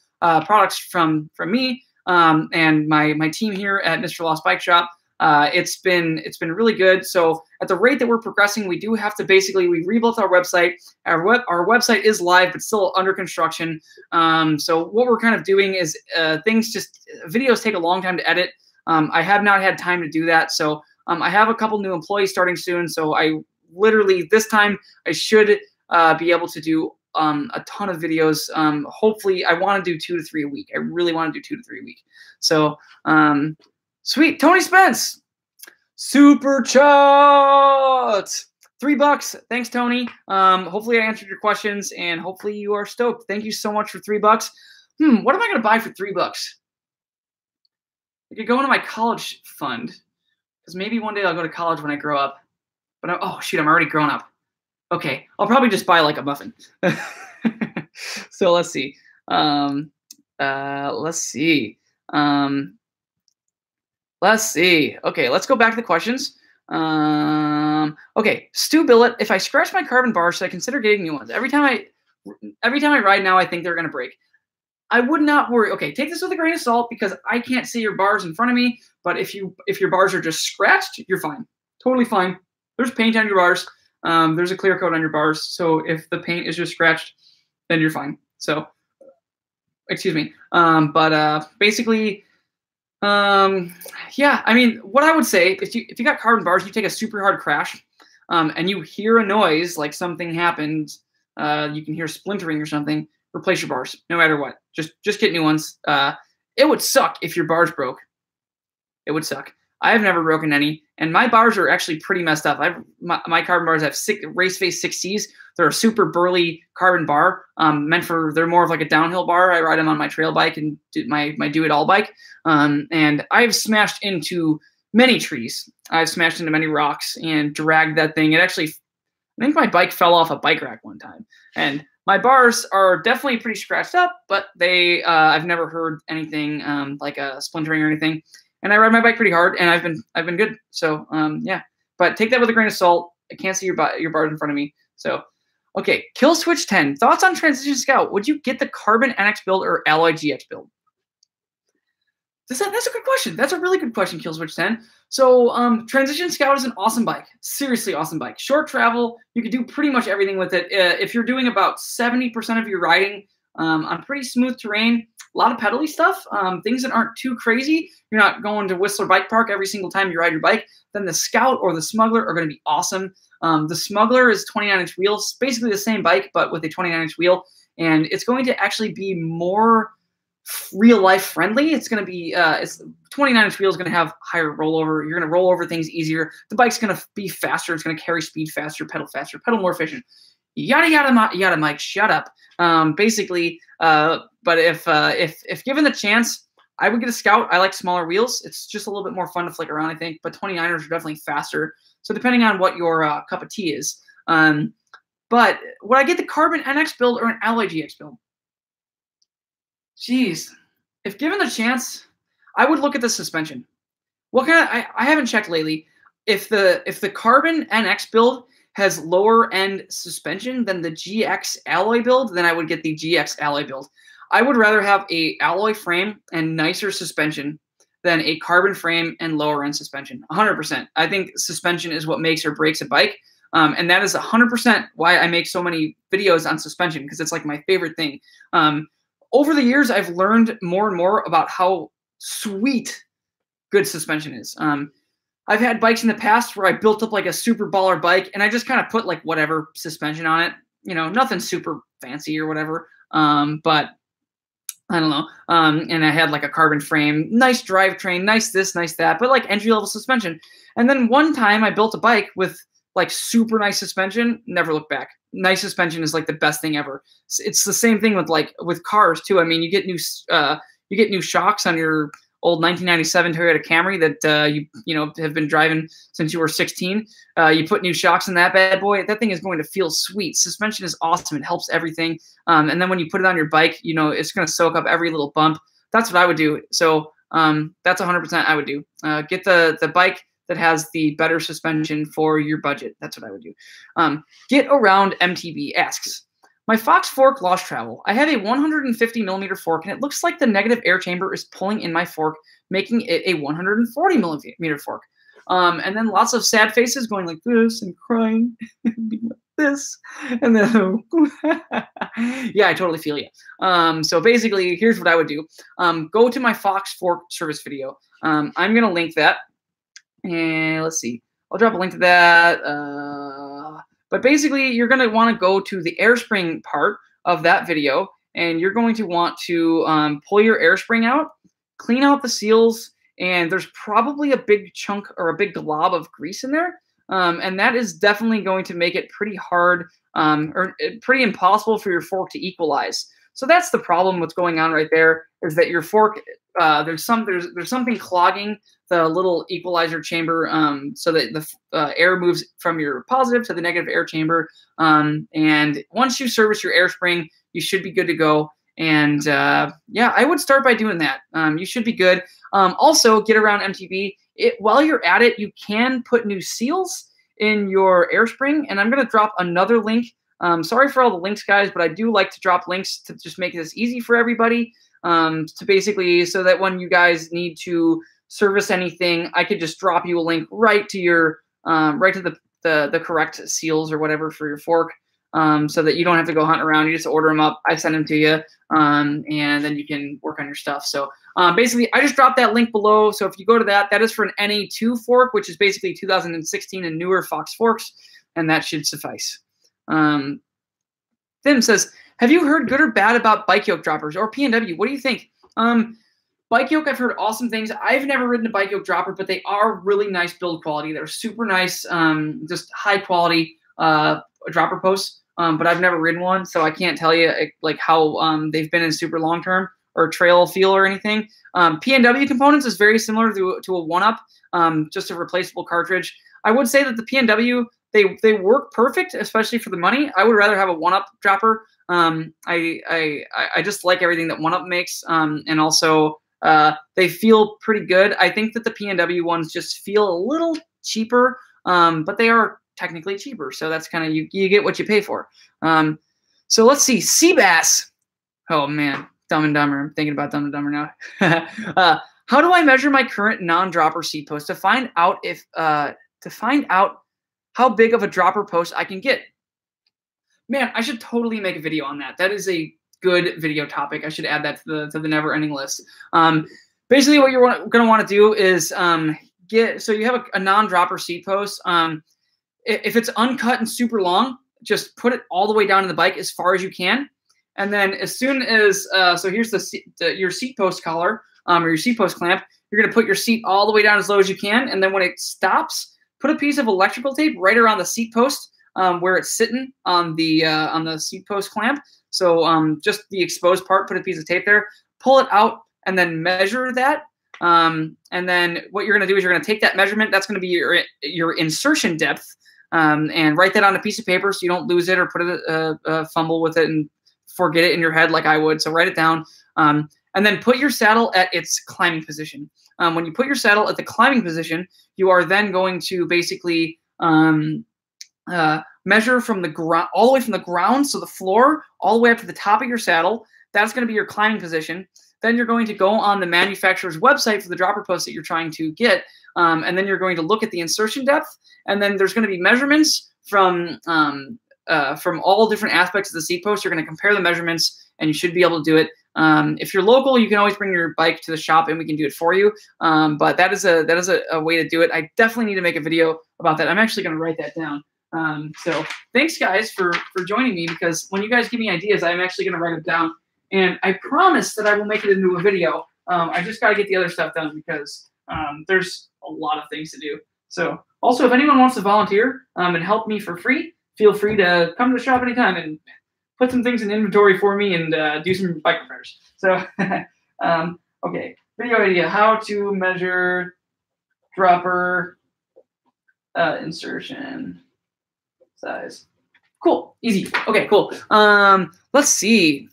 products from me and my team here at Mr. Lost Bike Shop. It's been really good. So at the rate that we're progressing, we do have to we rebuilt our website. Our website is live, but still under construction. So what we're kind of doing is videos take a long time to edit. I have not had time to do that. So I have a couple new employees starting soon. So I literally this time I should be able to do a ton of videos. Hopefully I want to do 2 to 3 a week. I really want to do 2 to 3 a week. So, sweet. Tony Spence, super chat, $3. Thanks, Tony. Hopefully I answered your questions and hopefully you are stoked. Thank you so much for $3. What am I going to buy for $3? I could go into my college fund because maybe one day I'll go to college when I grow up. But oh shoot, I'm already grown up. Okay, I'll probably just buy like a muffin. So let's see. Let's see. Okay, let's go back to the questions. Okay, Stu Billet, if I scratch my carbon bars, should I consider getting new ones? Every time I ride now, I think they're gonna break. I would not worry. Okay, take this with a grain of salt because I can't see your bars in front of me. But if your bars are just scratched, you're fine. Totally fine. There's paint on your bars. There's a clear coat on your bars. So if the paint is just scratched, then you're fine. So, excuse me. Basically, yeah. I mean, what I would say if you got carbon bars, you take a super hard crash, and you hear a noise like something happened. You can hear splintering or something. Replace your bars, no matter what. Just get new ones. It would suck if your bars broke. It would suck. I have never broken any, and my bars are actually pretty messed up. My carbon bars have race face 6Cs. They're a super burly carbon bar, they're more of like a downhill bar. I ride them on my trail bike and my do it all bike, and I've smashed into many trees. I've smashed into many rocks and dragged that thing. I think my bike fell off a bike rack one time, and my bars are definitely pretty scratched up, but I've never heard anything like a splintering or anything. And I ride my bike pretty hard, and I've been good. So yeah, but take that with a grain of salt. I can't see your bars in front of me. So okay, Kill Switch 10. Thoughts on Transition Scout? Would you get the Carbon NX build or Alloy GX build? That's a good question. That's a really good question, Kill Switch 10. So Transition Scout is an awesome bike. Seriously awesome bike. Short travel. You can do pretty much everything with it. If you're doing about 70% of your riding on pretty smooth terrain, a lot of pedally stuff, things that aren't too crazy. You're not going to Whistler Bike Park every single time you ride your bike. Then the Scout or the Smuggler are going to be awesome. The Smuggler is 29-inch wheels, basically the same bike, but with a 29-inch wheel. And it's going to actually be more real-life friendly. It's going to be 29-inch wheel is going to have higher rollover. You're going to roll over things easier. The bike's going to be faster. It's going to carry speed faster, pedal more efficient. Yada, yada, yada, Mike, shut up. Basically, but if given the chance, I would get a Scout. I like smaller wheels. It's just a little bit more fun to flick around, I think. But 29ers are definitely faster. So depending on what your cup of tea is. But would I get the Carbon NX build or an Alloy GX build? Jeez, if given the chance, I would look at the suspension. What kind of, I haven't checked lately. If the Carbon NX build has lower end suspension than the GX alloy build, then I would get the GX alloy build. I would rather have a alloy frame and nicer suspension than a carbon frame and lower end suspension. 100%. I think suspension is what makes or breaks a bike. And that is 100% why I make so many videos on suspension, because it's like my favorite thing. Over the years, I've learned more and more about how sweet good suspension is. I've had bikes in the past where I built up like a super baller bike and I just kind of put like whatever suspension on it, you know, nothing super fancy or whatever. But I don't know. And I had like a carbon frame, nice drivetrain, nice this, nice that, but like entry level suspension. And then one time I built a bike with like super nice suspension, never looked back. Nice suspension is like the best thing ever. It's the same thing with cars too. I mean, you get new shocks on your old 1997 Toyota Camry that you know have been driving since you were 16. You put new shocks in that bad boy. That thing is going to feel sweet. Suspension is awesome. It helps everything. And then when you put it on your bike, you know it's going to soak up every little bump. That's what I would do. So that's 100% I would do. Get the bike that has the better suspension for your budget. That's what I would do. Get around MTB asks, my Fox fork lost travel. I have a 150 millimeter fork, and it looks like the negative air chamber is pulling in my fork, making it a 140 millimeter fork. And then lots of sad faces going like this and crying, being like this, and then yeah, I totally feel you. So basically, here's what I would do. Go to my Fox fork service video. I'm gonna link that. And let's see, I'll drop a link to that. But basically, you're going to want to go to the air spring part of that video, and you're going to want to pull your air spring out, clean out the seals, and there's probably a big chunk or a big glob of grease in there. And that is definitely going to make it pretty hard or pretty impossible for your fork to equalize. So that's the problem. What's going on right there is that your fork, there's something clogging the little equalizer chamber, so that the air moves from your positive to the negative air chamber. And once you service your air spring, you should be good to go. And yeah, I would start by doing that. You should be good. Also, get around MTB. While you're at it, you can put new seals in your air spring, and I'm going to drop another link. Sorry for all the links, guys, but I do like to drop links to just make this easy for everybody, to basically so that when you guys need to service anything, I could just drop you a link right to your right to the correct seals or whatever for your fork, so that you don't have to go hunt around. You just order them up. I send them to you, and then you can work on your stuff. So basically, I just dropped that link below. So if you go to that, that is for an NA2 fork, which is basically 2016 and newer Fox forks, and that should suffice. Tim says, have you heard good or bad about bike yoke droppers or P&W? What do you think? Bike yoke, I've heard awesome things. I've never ridden a bike yoke dropper, but they are really nice build quality. They're super nice, just high quality dropper posts. But I've never ridden one, so I can't tell you like how they've been in super long term or trail feel or anything. P&W components is very similar to a 1UP, just a replaceable cartridge. I would say that the P&W, they work perfect, especially for the money. I would rather have a 1UP dropper. I just like everything that 1UP makes, and also they feel pretty good. I think that the P&W ones just feel a little cheaper, but they are technically cheaper. So that's kind of you get what you pay for. So let's see, Seabass. Oh man, Dumb and Dumber. I'm thinking about Dumb and Dumber now. How do I measure my current non-dropper seat post to find out how big of a dropper post I can get? Man, I should totally make a video on that. That is a good video topic. I should add that to the never-ending list. Basically, what you're going to want to do is so you have a non-dropper seat post. If it's uncut and super long, just put it all the way down to the bike as far as you can. And then as soon as so here's your seat post collar or your seat post clamp. You're going to put your seat all the way down as low as you can, and then when it stops, put a piece of electrical tape right around the seat post where it's sitting on the seat post clamp. So just the exposed part, put a piece of tape there, pull it out, and then measure that. And then what you're going to do is you're going to take that measurement. That's going to be your insertion depth, and write that on a piece of paper so you don't lose it or put it fumble with it and forget it in your head like I would. So write it down. And then put your saddle at its climbing position. When you put your saddle at the climbing position, you are then going to basically measure from the ground, all the way from the ground, so the floor, all the way up to the top of your saddle. That's going to be your climbing position. Then you're going to go on the manufacturer's website for the dropper post that you're trying to get, and then you're going to look at the insertion depth, and then there's going to be measurements from all different aspects of the seat post. You're going to compare the measurements, and you should be able to do it. If you're local, you can always bring your bike to the shop, and we can do it for you. But that is a way to do it. I definitely need to make a video about that. I'm actually going to write that down. So thanks, guys, for joining me, because when you guys give me ideas, I'm actually going to write them down. And I promise that I will make it into a video. I just got to get the other stuff done because there's a lot of things to do. So also, if anyone wants to volunteer and help me for free, feel free to come to the shop anytime and put some things in inventory for me and do some bike repairs. So, okay, video idea, how to measure dropper insertion size. Cool, easy. Okay, cool. Let's see.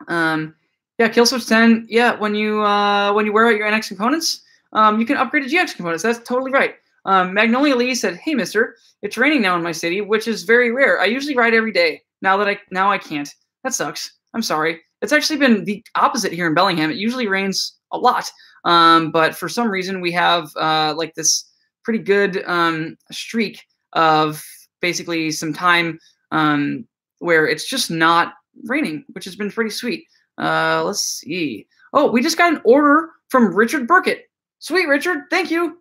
Yeah, Kill Switch 10. Yeah, when you wear out your NX components, you can upgrade to GX components. That's totally right. Magnolia Lee said, "Hey, mister, it's raining now in my city, which is very rare. I usually ride every day. Now I can't. That sucks. I'm sorry. It's actually been the opposite here in Bellingham. It usually rains a lot, but for some reason we have like this pretty good streak of basically some time where it's just not raining, which has been pretty sweet. Let's see. Oh, we just got an order from Richard Burkett. Sweet, Richard. Thank you.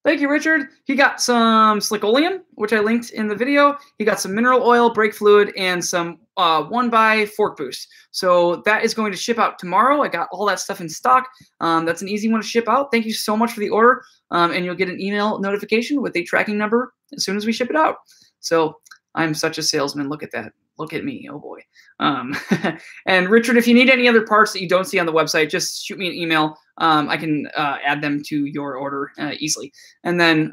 Thank you, Richard. He got some Slickoleum, which I linked in the video. He got some mineral oil, brake fluid, and some 1x fork boost. So that is going to ship out tomorrow. I got all that stuff in stock. That's an easy one to ship out. Thank you so much for the order. And you'll get an email notification with a tracking number as soon as we ship it out. So I'm such a salesman. Look at that. Look at me. Oh, boy. And Richard, if you need any other parts that you don't see on the website, just shoot me an email. I can add them to your order easily. And then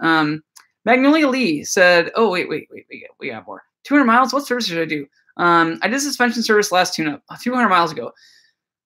Magnolia Lee said, oh, wait. We got more. 200 miles? What service should I do? I did suspension service last tune-up 200 miles ago.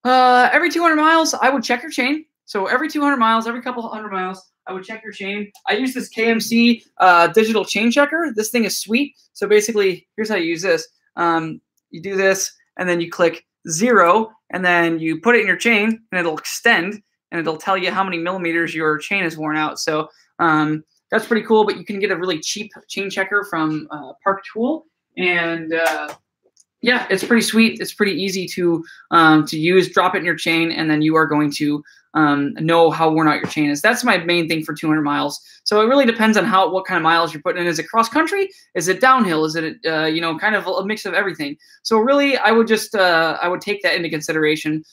Every 200 miles, I would check your chain. So every 200 miles, every couple hundred miles, I would check your chain. I use this KMC digital chain checker. This thing is sweet. So basically, here's how you use this. You do this, and then you click 0, and then you put it in your chain, and it'll extend, and it'll tell you how many millimeters your chain is worn out. So that's pretty cool, but you can get a really cheap chain checker from Park Tool, and yeah, it's pretty sweet. It's pretty easy to use. Drop it in your chain, and then you are going to know how worn out your chain is. That's my main thing for 200 miles. So it really depends on what kind of miles you're putting in. Is it cross country? Is it downhill? Is it kind of a mix of everything? So really, I would just I would take that into consideration.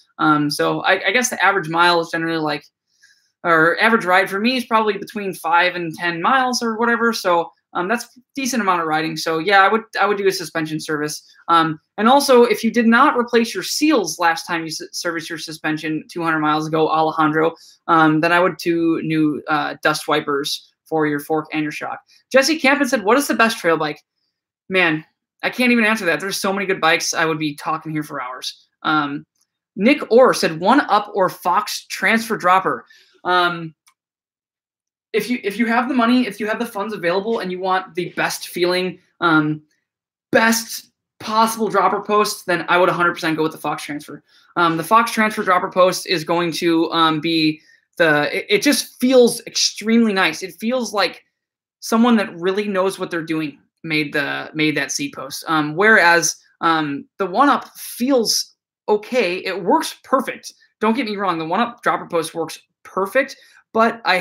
So I guess the average mile is generally or average ride for me is probably between 5 and 10 miles or whatever. So that's a decent amount of riding. So yeah, I would do a suspension service. And also, if you did not replace your seals last time you serviced your suspension 200 miles ago, Alejandro, then I would do new dust wipers for your fork and your shock. Jesse Kemp said, what is the best trail bike? Man, I can't even answer that. There's so many good bikes. I would be talking here for hours. Nick Orr said, 1UP or Fox transfer dropper. If you have the money, if you have the funds available, and you want the best feeling, best possible dropper post, then I would 100% go with the Fox Transfer. The Fox Transfer dropper post is going to be it just feels extremely nice. It feels like someone that really knows what they're doing made that seat post. Whereas the 1UP feels okay. It works perfect. Don't get me wrong. The 1UP dropper post works perfect. But I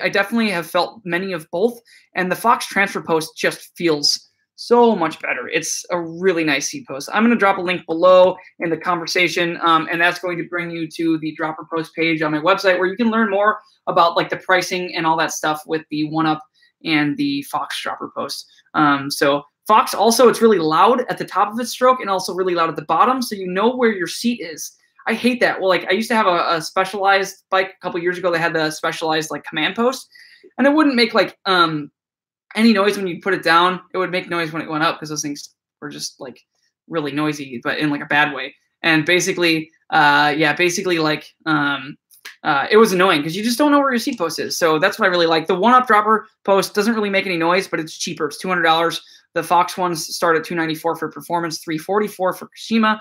definitely have felt many of both, and the Fox Transfer post just feels so much better. It's a really nice seat post. I'm going to drop a link below in the conversation, and that's going to bring you to the dropper post page on my website where you can learn more about the pricing and all that stuff with the 1UP and the Fox dropper post. So Fox also, it's really loud at the top of its stroke and also really loud at the bottom, so you know where your seat is. I hate that. Well, I used to have a Specialized bike a couple years ago. They had the Specialized command post, and it wouldn't make any noise when you put it down. It would make noise when it went up because those things were just really noisy, but in a bad way. And basically, yeah, basically like it was annoying because you just don't know where your seat post is. So that's what I really like. The one-up dropper post doesn't really make any noise, but it's cheaper. It's $200. The Fox ones start at $294 for performance, $344 for Kashima.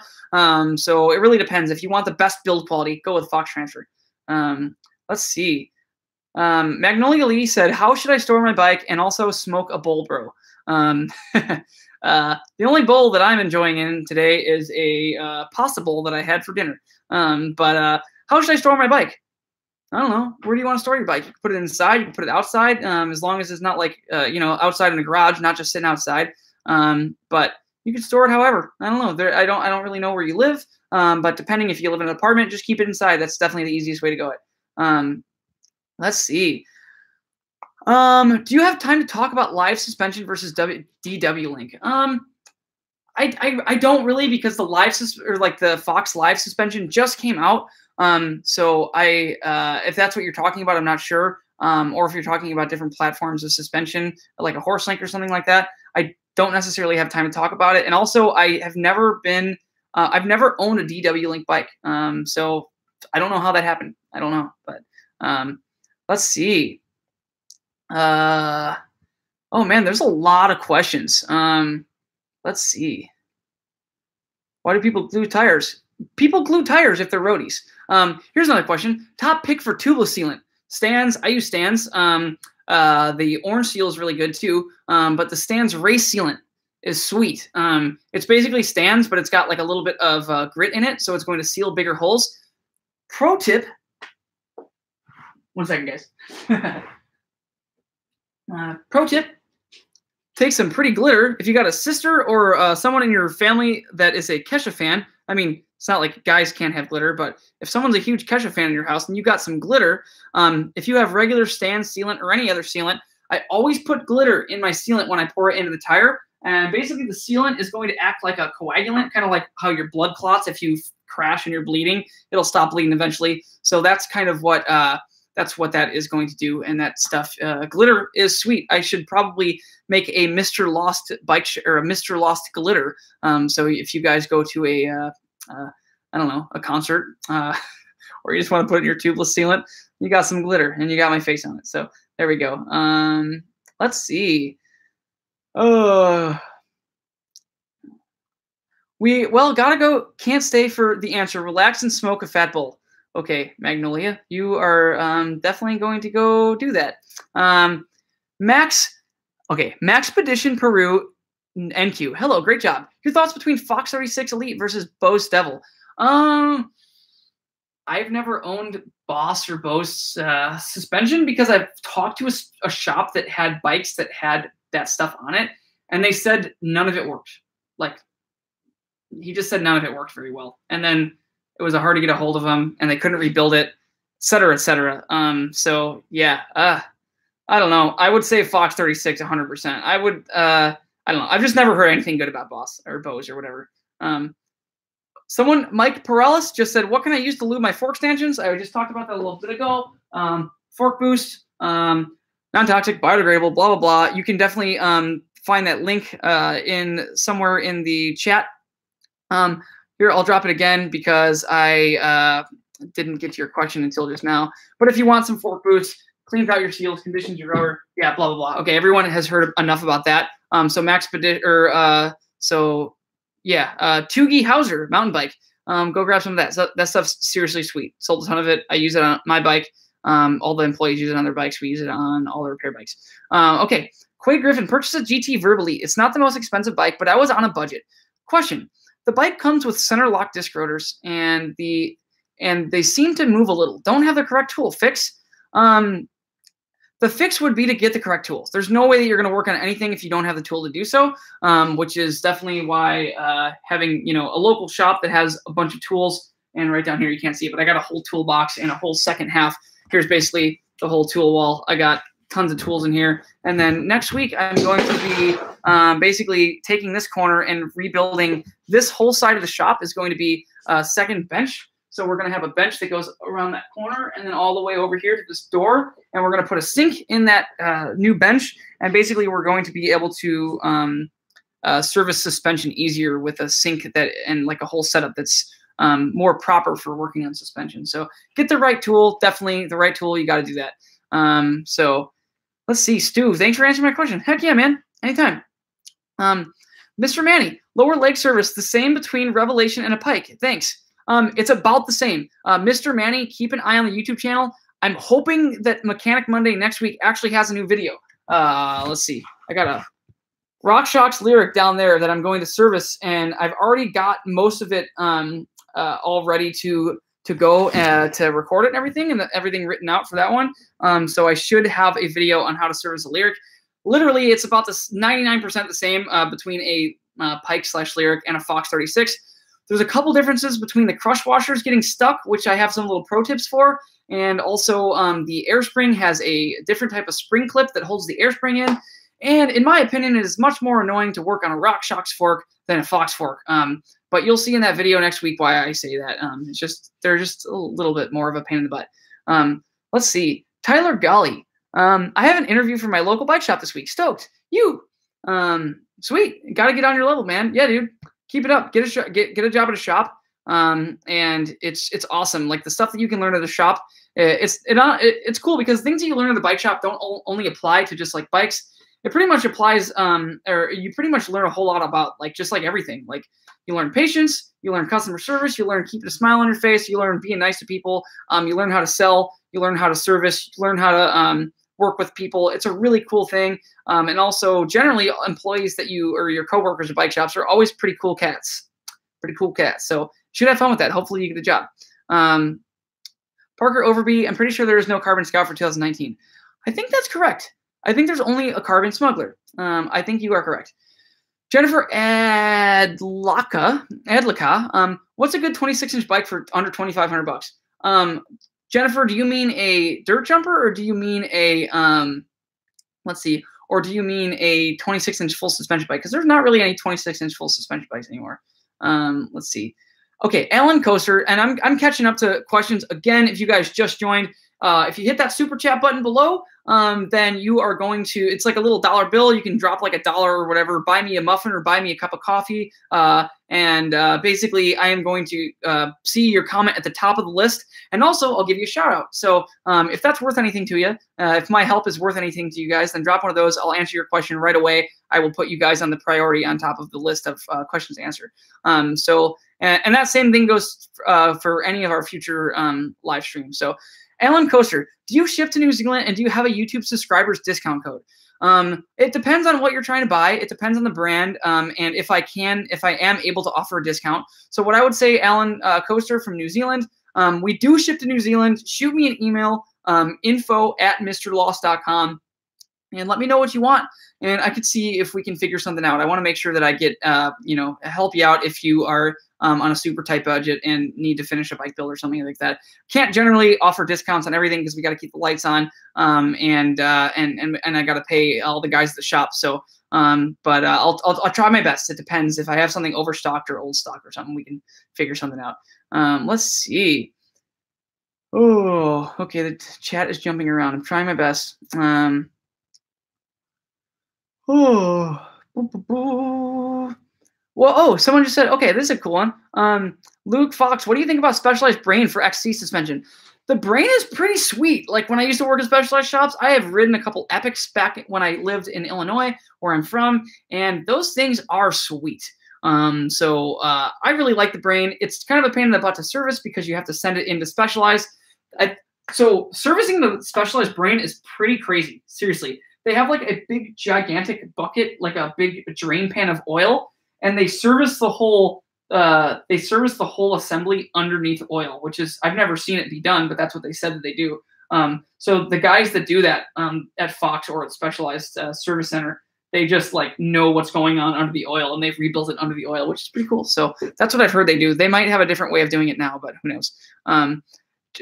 So it really depends. If you want the best build quality, go with Fox Transfer. Let's see. Magnolia Lee said, how should I store my bike and also smoke a bowl, bro? The only bowl that I'm enjoying in today is a pasta bowl that I had for dinner. But how should I store my bike? I don't know. Where do you want to store your bike? You can put it inside. You can put it outside, as long as it's not like, outside in the garage, not just sitting outside. But you can store it however. I don't know. I don't really know where you live. But depending if you live in an apartment, just keep it inside. That's definitely the easiest way to go it. Let's see. Do you have time to talk about live suspension versus DW Link? I don't really, because the the Fox live suspension just came out. So if that's what you're talking about, I'm not sure. Or if you're talking about different platforms of suspension, like a horse link or something like that, I don't necessarily have time to talk about it. And also I've never owned a DW Link bike. So I don't know how that happened. I don't know, but, let's see. Oh man, there's a lot of questions. Let's see. Why do people glue tires? People glue tires if they're roadies. Here's another question. Top pick for tubeless sealant. Stands. I use Stands. The orange seal is really good too. But the Stands race sealant is sweet. It's basically Stands, but it's got like a little bit of grit in it, so it's going to seal bigger holes. Pro tip. 1 second, guys. Pro tip. Take some pretty glitter. If you got a sister or someone in your family that is a Kesha fan, I mean, it's not like guys can't have glitter, but if someone's a huge Kesha fan in your house and you got some glitter, if you have regular Stand sealant or any other sealant, I always put glitter in my sealant when I pour it into the tire. And basically the sealant is going to act like a coagulant, kind of like how your blood clots, if you crash and you're bleeding, it'll stop bleeding eventually. So that's kind of what that is going to do. And that stuff, glitter is sweet. I should probably make a Mr. Lost bike or a Mr. Lost glitter. So if you guys go to I don't know, a concert, or you just want to put it in your tubeless sealant, you got some glitter and you got my face on it. So there we go. Let's see. Gotta go. Can't stay for the answer. Relax and smoke a fat bowl. Okay, Magnolia, you are definitely going to go do that. Max Pedition Peru NQ. Hello, great job. Your thoughts between Fox 36 Elite versus Bose Devil? I've never owned Boss or Bose suspension because I've talked to a shop that had bikes that had that stuff on it, and they said none of it worked. Like, he just said none of it worked very well. And then it was hard to get a hold of them, and they couldn't rebuild it, et cetera, et cetera. So yeah, I don't know. I would say Fox 36, 100%. I would, I don't know. I've just never heard anything good about Boss or Bose or whatever. Mike Perales just said, what can I use to lube my fork stanchions? I just talked about that a little bit ago. Fork boost, non-toxic, biodegradable, blah, blah, blah. You can definitely find that link somewhere in the chat. Here, I'll drop it again because I didn't get to your question until just now. But if you want some fork boost, cleans out your seals, conditions your rubber, yeah, blah, blah, blah. Okay, everyone has heard enough about that. Toogie Hauser mountain bike. Go grab some of that. So that stuff's seriously sweet. Sold a ton of it. I use it on my bike. All the employees use it on their bikes. We use it on all the repair bikes. Okay, Quade Griffin purchased a GT verbally. It's not the most expensive bike, but I was on a budget. Question. The bike comes with center lock disc rotors, and they seem to move a little. Don't have the correct tool. Fix. The fix would be to get the correct tools. There's no way that you're going to work on anything if you don't have the tool to do so, which is definitely why having a local shop that has a bunch of tools, and right down here you can't see it, but I got a whole toolbox and a whole second half. Here's basically the whole tool wall. I got tons of tools in here. And then next week I'm going to be basically taking this corner and rebuilding this whole side of the shop is going to be a second bench. So we're going to have a bench that goes around that corner and then all the way over here to this door. And we're going to put a sink in that new bench. And basically we're going to be able to service suspension easier with a sink and like a whole setup that's more proper for working on suspension. So get the right tool, definitely the right tool. You got to do that. So let's see, Stu, thanks for answering my question. Heck yeah, man, anytime. Mr. Manny, lower leg service, the same between Revelation and a Pike. Thanks. It's about the same. Mr. Manny, keep an eye on the YouTube channel. I'm hoping that Mechanic Monday next week actually has a new video. Let's see. I got a RockShox Lyric down there that I'm going to service, and I've already got most of it all ready to go to record it and everything, and everything written out for that one. So I should have a video on how to service a Lyric. Literally, it's about this 99% the same between a Pike/Lyric and a Fox 36. There's a couple differences between the crush washers getting stuck, which I have some little pro tips for, and also the air spring has a different type of spring clip that holds the air spring in. And in my opinion, it is much more annoying to work on a RockShox fork than a Fox fork. But you'll see in that video next week why I say that. It's just they're just a little bit more of a pain in the butt. Let's see, Tyler Golly. I have an interview for my local bike shop this week. Stoked. You. Sweet. Got to get on your level, man. Yeah, dude. Keep it up. Get a job at a shop. And it's awesome. Like the stuff that you can learn at the shop, it's cool because things that you learn at the bike shop don't only apply to just like bikes. It pretty much applies, or you pretty much learn a whole lot about like just like everything. Like you learn patience, you learn customer service, you learn keeping a smile on your face, you learn being nice to people, you learn how to sell, you learn how to service, you learn how to work with people. It's a really cool thing. And also generally employees that you or your coworkers at bike shops are always pretty cool cats. So you should have fun with that. Hopefully you get the job. Parker Overby, I'm pretty sure there is no Carbon Scout for 2019. I think that's correct. I think there's only a Carbon Smuggler. I think you are correct. Jennifer Adlaka, what's a good 26-inch bike for under $2,500? Jennifer, do you mean a dirt jumper or do you mean a let's see, or do you mean a 26-inch full suspension bike? Because there's not really any 26-inch full suspension bikes anymore. Let's see. Okay, Alan Coaster, and I'm catching up to questions again. If you guys just joined, if you hit that super chat button below, then you are going to, it's like a little dollar bill. You can drop like $1 or whatever, buy me a muffin or buy me a cup of coffee. And basically I am going to see your comment at the top of the list. And also I'll give you a shout out. So if that's worth anything to you, if my help is worth anything to you guys, then drop one of those. I'll answer your question right away. I will put you guys on the priority on top of the list of questions to answer. And that same thing goes for any of our future live streams. So Alan Coaster, do you ship to New Zealand and do you have a YouTube subscribers discount code? It depends on what you're trying to buy. It depends on the brand. And if I am able to offer a discount. So what I would say, Alan Coaster from New Zealand, we do ship to New Zealand. Shoot me an email, info@mrloss.com. And let me know what you want, and I could see if we can figure something out. I want to make sure that I get, help you out if you are on a super tight budget and need to finish a bike build or something like that. Can't generally offer discounts on everything because we got to keep the lights on, and I got to pay all the guys at the shop. So, but I'll try my best. It depends if I have something overstocked or old stock or something. We can figure something out. Let's see. Oh, okay. The chat is jumping around. I'm trying my best. Oh, well, oh, someone just said, okay, this is a cool one. Luke Fox, what do you think about Specialized Brain for XC suspension? The Brain is pretty sweet. Like when I used to work at Specialized shops, I have ridden a couple Epics back when I lived in Illinois, where I'm from, and those things are sweet. So I really like the Brain. It's kind of a pain in the butt to service because you have to send it into Specialized. So servicing the Specialized Brain is pretty crazy, seriously. They have like a big gigantic bucket, like a big drain pan of oil, and they service the whole assembly underneath oil, which is, I've never seen it be done, but that's what they said that they do. So the guys that do that at Fox or at Specialized Service Center, they just like know what's going on under the oil, and they've rebuilt it under the oil, which is pretty cool. So that's what I've heard they do. They might have a different way of doing it now, but who knows?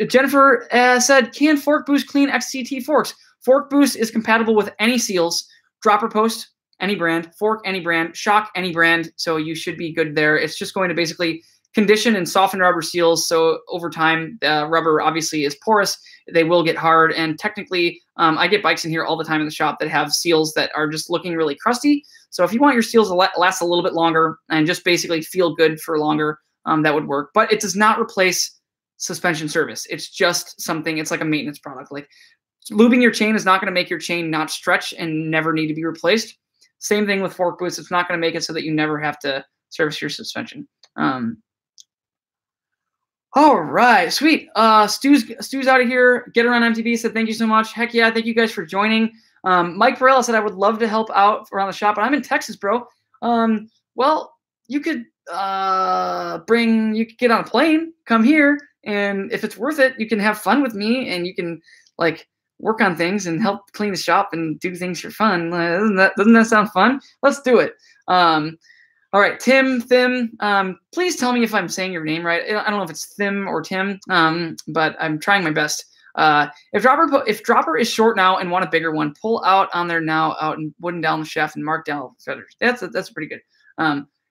Jennifer said, can Fork Boost clean XCT forks? Fork Boost is compatible with any seals, dropper post, any brand, fork, any brand, shock, any brand. So you should be good there. It's just going to basically condition and soften rubber seals. So over time, rubber obviously is porous. They will get hard. And technically, I get bikes in here all the time in the shop that have seals that are just looking really crusty. So if you want your seals to last a little bit longer and just basically feel good for longer, that would work. But it does not replace suspension service. It's just something. It's like a maintenance product. Like lubing your chain is not going to make your chain not stretch and never need to be replaced. Same thing with fork boots. It's not going to make it so that you never have to service your suspension. All right, sweet. Stu's out of here. Get around MTB said thank you so much. Heck yeah, thank you guys for joining. Mike Varela said I would love to help out around the shop, but I'm in Texas, bro. Well, you could get on a plane, come here, and if it's worth it, you can have fun with me, and you can like work on things and help clean the shop and do things for fun. Doesn't that sound fun? Let's do it. All right, Tim, please tell me if I'm saying your name right. I don't know if it's Thim or Tim, but I'm trying my best. If dropper is short now and want a bigger one, pull out on there now, out and wooden down the shaft and mark down feathers. That's pretty good.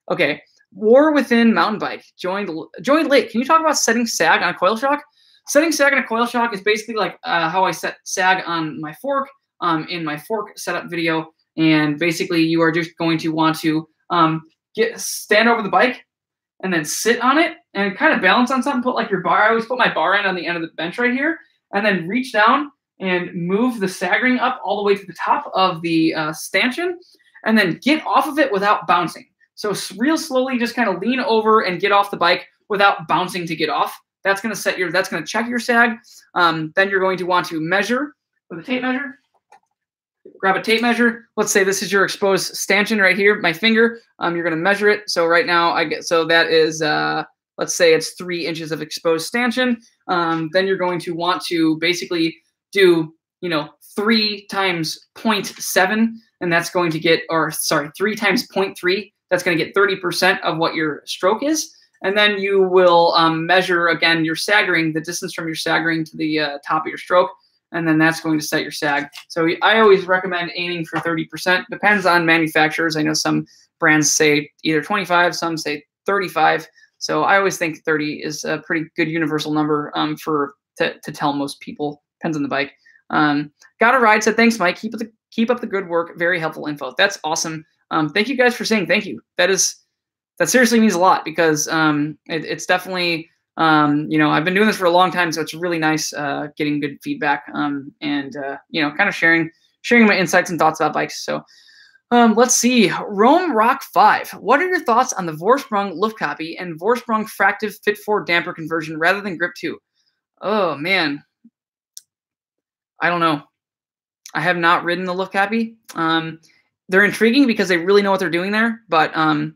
Okay, War Within Mountain Bike joined late. Can you talk about setting sag on a coil shock? Setting sag on a coil shock is basically like how I set sag on my fork in my fork setup video, and basically you are just going to want to stand over the bike and then sit on it and kind of balance on something. Put like your bar. I always put my bar end on the end of the bench right here, and then reach down and move the sag ring up all the way to the top of the stanchion, and then get off of it without bouncing. So real slowly, just kind of lean over and get off the bike without bouncing to get off. That's going to check your sag. Then you're going to want to measure with a tape measure. Grab a tape measure. Let's say this is your exposed stanchion right here, my finger. You're going to measure it. So right now that is, let's say it's 3 inches of exposed stanchion. Then you're going to want to basically do, 3 times 0.7, and that's going to get, 3 times 0.3. That's going to get 30% of what your stroke is. And then you will measure, again, your sag ring, the distance from your sag ring to the top of your stroke. And then that's going to set your sag. So I always recommend aiming for 30%. Depends on manufacturers. I know some brands say either 25, some say 35. So I always think 30 is a pretty good universal number to tell most people. Depends on the bike. Got a ride said, thanks, Mike. Keep up the good work. Very helpful info. That's awesome. Thank you guys for saying thank you. That seriously means a lot because it's definitely, I've been doing this for a long time, so it's really nice getting good feedback and kind of sharing my insights and thoughts about bikes. So let's see. Rome Rock 5. What are your thoughts on the Vorsprung Luft copy and Vorsprung Fractive Fit 4 damper conversion rather than Grip 2? Oh, man. I don't know. I have not ridden the Luft copy. They're intriguing because they really know what they're doing there, but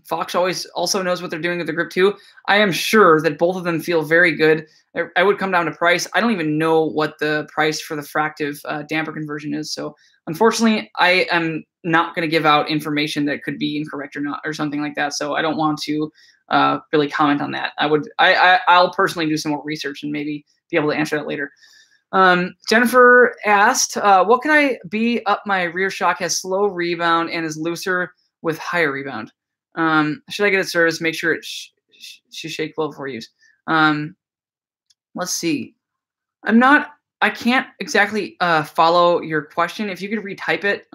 Fox also knows what they're doing with the Grip 2. I am sure that both of them feel very good. I would come down to price. I don't even know what the price for the Fractive damper conversion is. So unfortunately, I am not going to give out information that could be incorrect or not or something like that. So I don't want to really comment on that. I'll personally do some more research and maybe be able to answer that later. Jennifer asked, what can I be up my rear shock has slow rebound and is looser with higher rebound? Should I get it serviced? Make sure it should shake well before use. Let's see. I can't exactly follow your question. If you could retype it,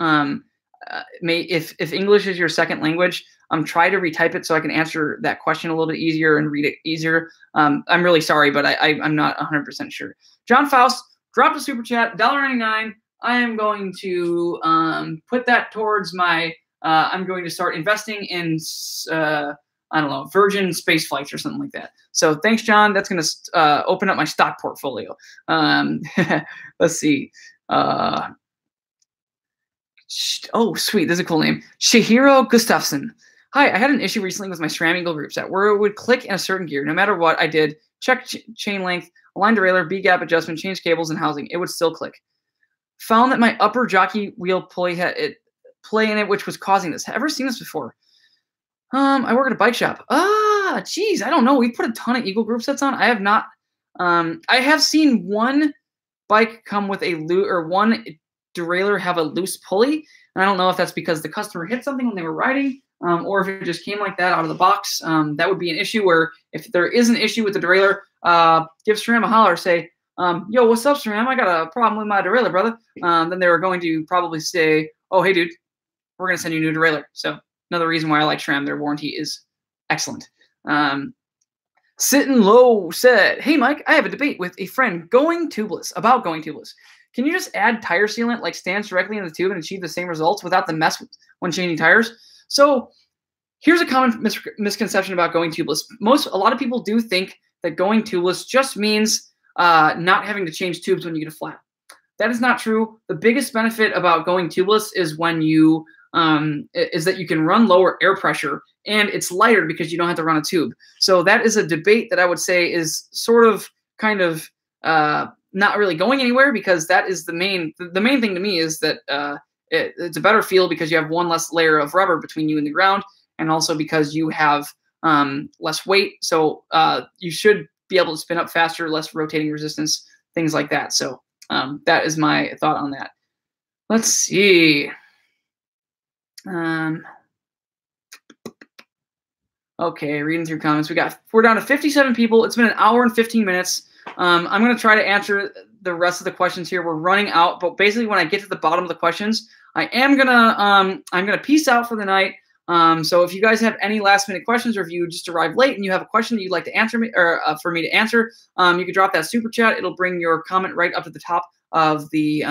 if English is your second language, try to retype it so I can answer that question a little bit easier and read it easier. I'm really sorry, but I'm not 100% sure. John Faust dropped a super chat, $1.99. I am going to put that towards my. I'm going to start investing in Virgin space flights or something like that. So thanks, John. That's going to open up my stock portfolio. Let's see. Oh, sweet. This is a cool name. Shihiro Gustafsson. Hi, I had an issue recently with my SRAM Eagle group set where it would click in a certain gear. No matter what I did, check chain length, align derailleur, B-gap adjustment, change cables and housing, it would still click. Found that my upper jockey wheel pulley had play in it, which was causing this. Have ever seen this before? I work at a bike shop. Geez, I don't know. We put a ton of Eagle group sets on. I have not. I have seen one bike come with one derailleur have a loose pulley, and I don't know if that's because the customer hit something when they were riding, or if it just came like that out of the box. That would be an issue where if there is an issue with the derailleur, give SRAM a holler, say, yo, what's up, SRAM? I got a problem with my derailleur, brother. Then they were going to probably say, oh, hey, dude, we're going to send you a new derailleur. So another reason why I like SRAM, their warranty is excellent. Sitting Low said, "Hey Mike, I have a debate with a friend about going tubeless. Can you just add tire sealant like stands directly in the tube and achieve the same results without the mess when changing tires?" So here's a common misconception about going tubeless. A lot of people do think that going tubeless just means not having to change tubes when you get a flat. That is not true. The biggest benefit about going tubeless is when you is that you can run lower air pressure and it's lighter because you don't have to run a tube. So that is a debate that I would say is sort of kind of not really going anywhere, because that is the main thing to me is that it's a better feel because you have one less layer of rubber between you and the ground, and also because you have less weight. So you should be able to spin up faster, less rotating resistance, things like that. So that is my thought on that. Let's see. Okay, reading through comments. We're down to 57 people. It's been an hour and 15 minutes. I'm going to try to answer the rest of the questions here. We're running out, but basically when I get to the bottom of the questions, I'm gonna peace out for the night. So if you guys have any last minute questions, or if you just arrived late and you have a question that you'd like to answer me, or for me to answer, you can drop that super chat. It'll bring your comment right up at the top of the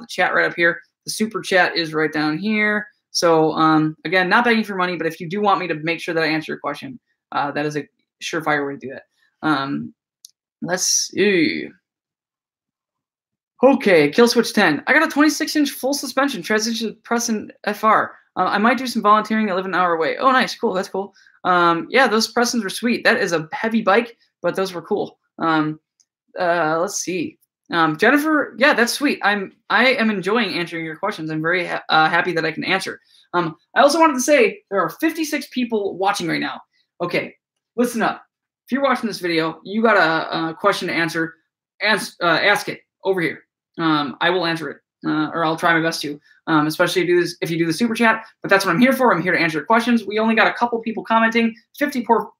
chat right up here. The super chat is right down here. So again, not begging for money, but if you do want me to make sure that I answer your question, that is a surefire way to do that. Let's see. Okay, Kill Switch 10. I got a 26-inch full suspension, transition press and FR. I might do some volunteering. I live an hour away. Oh, nice. Cool. That's cool. Yeah, those pressings were sweet. That is a heavy bike, but those were cool. Let's see. Jennifer, yeah, that's sweet. I am enjoying answering your questions. I'm very happy that I can answer. I also wanted to say there are 56 people watching right now. Okay, listen up. If you're watching this video, you got a question to answer, ask it over here. I will answer it, or I'll try my best to, especially if you do the super chat. But that's what I'm here for. I'm here to answer questions. We only got a couple people commenting, 54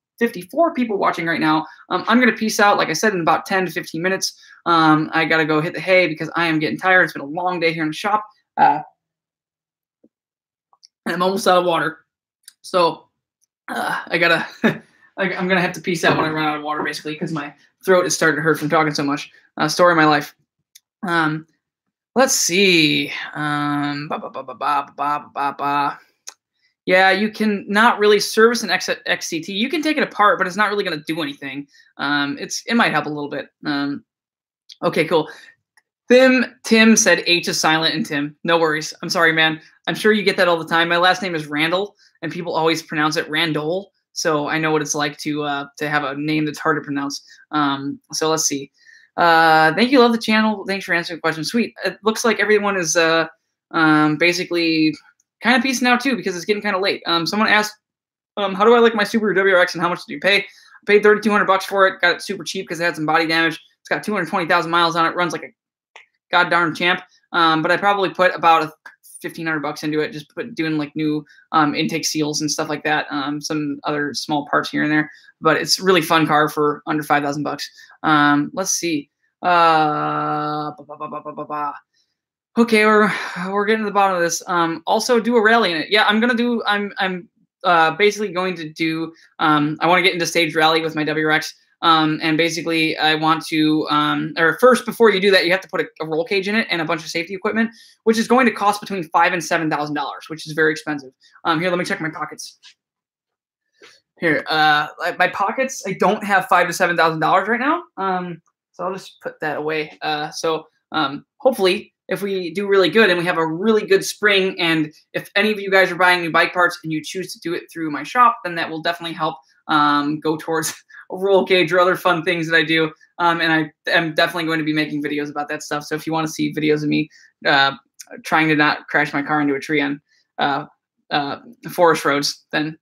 people watching right now. I'm going to peace out, like I said, in about 10 to 15 minutes. I got to go hit the hay because I am getting tired. It's been a long day here in the shop. And I'm almost out of water. So I'm going to have to peace out when I run out of water, basically, because my throat is starting to hurt from talking so much. Story of my life. Let's see. Yeah, you can not really service an XCT. You can take it apart, but it's not really going to do anything. It might help a little bit. Okay, cool. Tim said H is silent in Tim. No worries. I'm sorry, man. I'm sure you get that all the time. My last name is Randall, and people always pronounce it Randall. So I know what it's like to have a name that's hard to pronounce. So let's see. Thank you. Love the channel. Thanks for answering the question. Sweet. It looks like everyone is basically kind of peacing out too, because it's getting kind of late. Someone asked, how do I like my Subaru WRX and how much did you pay? I paid $3,200 for it. Got it super cheap because it had some body damage. It's got 220,000 miles on it. Runs like a goddamn champ. But I probably put about $1,500 into it, just doing like new intake seals and stuff like that. Some other small parts here and there. But it's a really fun car for under $5,000. Let's see. Okay, we're getting to the bottom of this. Also do a rally in it. Yeah, I'm basically going to do. I want to get into stage rally with my WRX. And basically, I want to. Or first, before you do that, you have to put a roll cage in it and a bunch of safety equipment, which is going to cost between $5,000 and $7,000, which is very expensive. Here, let me check my pockets. Here, my pockets. I don't have $5,000 to $7,000 right now. So I'll just put that away. Hopefully, if we do really good and we have a really good spring, and if any of you guys are buying new bike parts and you choose to do it through my shop, then that will definitely help go towards a roll cage or other fun things that I do. And I am definitely going to be making videos about that stuff. So if you want to see videos of me trying to not crash my car into a tree on forest roads, then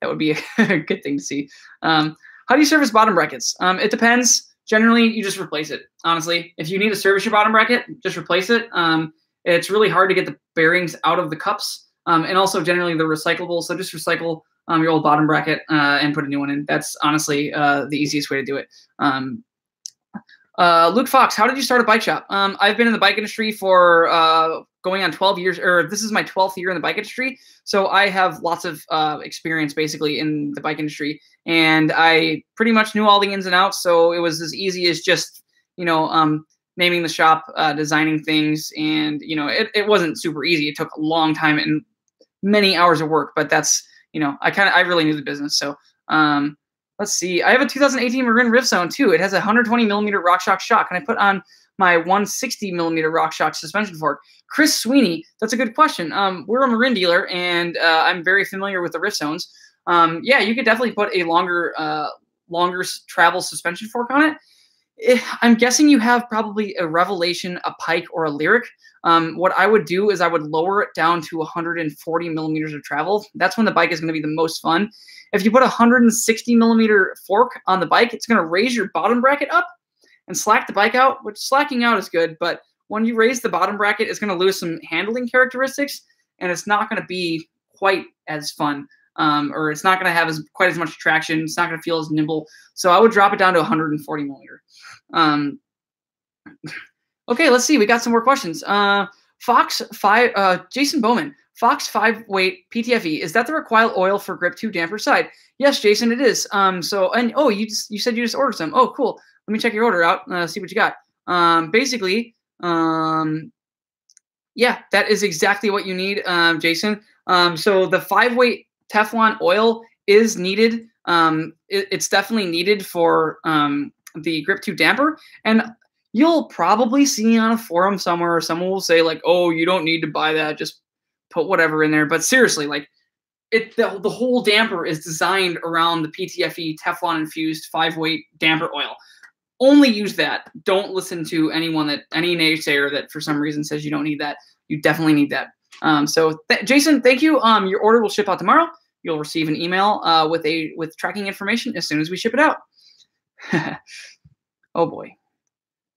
that would be a good thing to see. How do you service bottom brackets? It depends. Generally, you just replace it. Honestly, if you need to service your bottom bracket, just replace it. It's really hard to get the bearings out of the cups. And also, generally, they're recyclable. So just recycle your old bottom bracket and put a new one in. That's honestly the easiest way to do it. Luke Fox, how did you start a bike shop? I've been in the bike industry for going on 12 years, or this is my 12th year in the bike industry. So I have lots of experience basically in the bike industry, and I pretty much knew all the ins and outs. So it was as easy as just, naming the shop, designing things. And, it wasn't super easy. It took a long time and many hours of work, but that's, I really knew the business. So, let's see. I have a 2018 Marin Rift Zone too. It has a 120 millimeter RockShox shock, and I put on my 160 millimeter RockShox suspension fork. Chris Sweeney, that's a good question. We're a Marin dealer, and I'm very familiar with the Rift Zones. Yeah, you could definitely put a longer travel suspension fork on it. I'm guessing you have probably a Revelation, a Pike, or a Lyric. What I would do is I would lower it down to 140 millimeters of travel. That's when the bike is going to be the most fun. If you put a 160 millimeter fork on the bike, it's going to raise your bottom bracket up and slack the bike out, which slacking out is good. But when you raise the bottom bracket, it's going to lose some handling characteristics, and it's not going to be quite as fun. Or it's not going to have quite as much traction. It's not going to feel as nimble. So I would drop it down to 140 millimeter. Okay, let's see. We got some more questions. Fox 5, Jason Bowman, Fox 5 weight PTFE. Is that the recoil oil for grip 2 damper side? Yes, Jason, it is. You said you just ordered some. Oh, cool. Let me check your order out. See what you got. Yeah, that is exactly what you need, Jason. So the 5 weight Teflon oil is needed. It's definitely needed for the grip 2 damper, and you'll probably see on a forum somewhere, someone will say like, "Oh, you don't need to buy that. Just put whatever in there." But seriously, like the whole damper is designed around the PTFE Teflon infused 5 weight damper oil. Only use that. Don't listen to any naysayer that for some reason says you don't need that. You definitely need that. Jason, thank you. Your order will ship out tomorrow. You'll receive an email with tracking information as soon as we ship it out. Oh boy,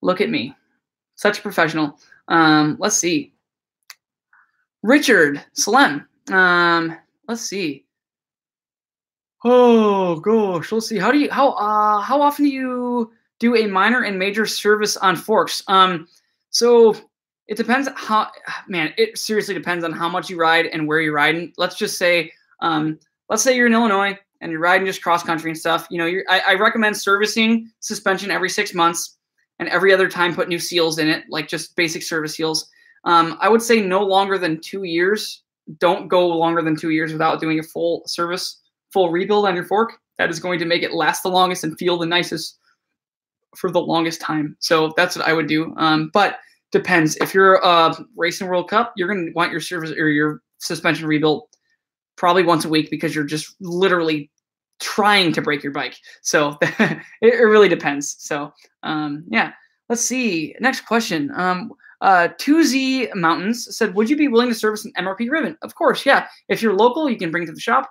look at me, such a professional. Let's see. Richard Salem. Let's see. Oh gosh, let's see. How often do you do a minor and major service on forks? So it depends it seriously depends on how much you ride and where you're riding. Let's just say, let's say you're in Illinois and you're riding just cross country and stuff. I recommend servicing suspension every 6 months, and every other time put new seals in it, like just basic service seals. I would say no longer than 2 years. Don't go longer than 2 years without doing a full rebuild on your fork. That is going to make it last the longest and feel the nicest for the longest time. So that's what I would do. But depends. If you're racing World Cup, you're going to want your service or your suspension rebuilt probably once a week, because you're just literally trying to break your bike. So it really depends. So yeah, let's see. Next question. 2Z Mountains said, would you be willing to service an MRP ribbon? Of course, yeah. If you're local, you can bring it to the shop.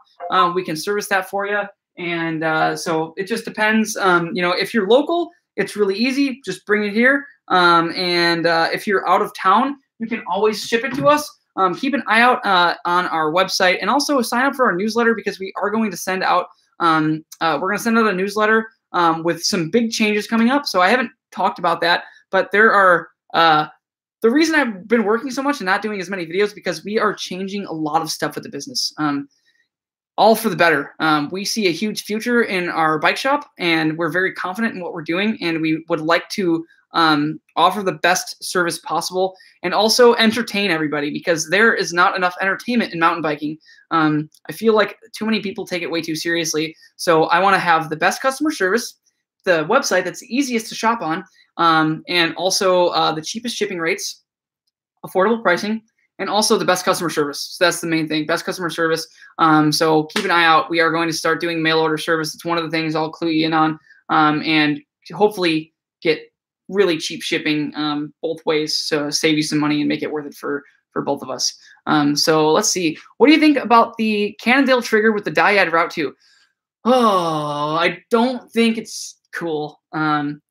We can service that for you. And so it just depends. If you're local, it's really easy. Just bring it here. If you're out of town, you can always ship it to us. Keep an eye out on our website, and also sign up for our newsletter, because we are going to send out we're going to send out a newsletter with some big changes coming up. So I haven't talked about that, but there are the reason I've been working so much and not doing as many videos, because we are changing a lot of stuff with the business, all for the better. We see a huge future in our bike shop, and we're very confident in what we're doing, and we would like to offer the best service possible, and also entertain everybody, because there is not enough entertainment in mountain biking. I feel like too many people take it way too seriously. So I want to have the best customer service, the website that's the easiest to shop on, and also the cheapest shipping rates, affordable pricing, and also the best customer service. So that's the main thing, best customer service. So keep an eye out. We are going to start doing mail order service. It's one of the things I'll clue you in on, and hopefully get really cheap shipping both ways, to save you some money and make it worth it for both of us. So let's see. What do you think about the Cannondale trigger with the diad Route 2? Oh, I don't think it's cool. Everyone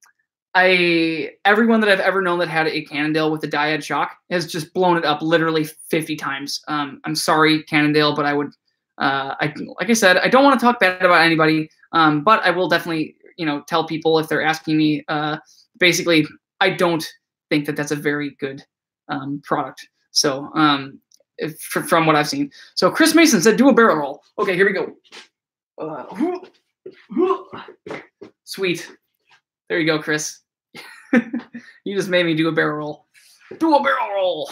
that I've ever known that had a Cannondale with a diad shock has just blown it up literally 50 times. I'm sorry, Cannondale, but I would, like I said, I don't want to talk bad about anybody, but I will definitely, tell people if they're asking me. Basically, I don't think that that's a very good product. So from what I've seen. So Chris Mason said, do a barrel roll. Okay, here we go. Sweet. There you go, Chris. You just made me do a barrel roll. Do a barrel roll.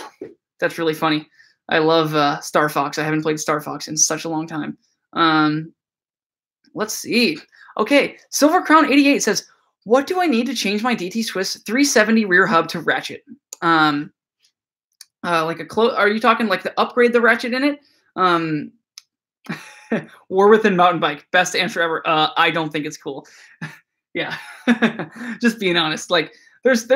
That's really funny. I love Star Fox. I haven't played Star Fox in such a long time. Let's see. Okay, Silver Crown 88 says, what do I need to change my DT Swiss 370 rear hub to ratchet? Like are you talking like to upgrade the ratchet in it? War Within Mountain Bike, best answer ever. I don't think it's cool. Yeah, just being honest. Like there's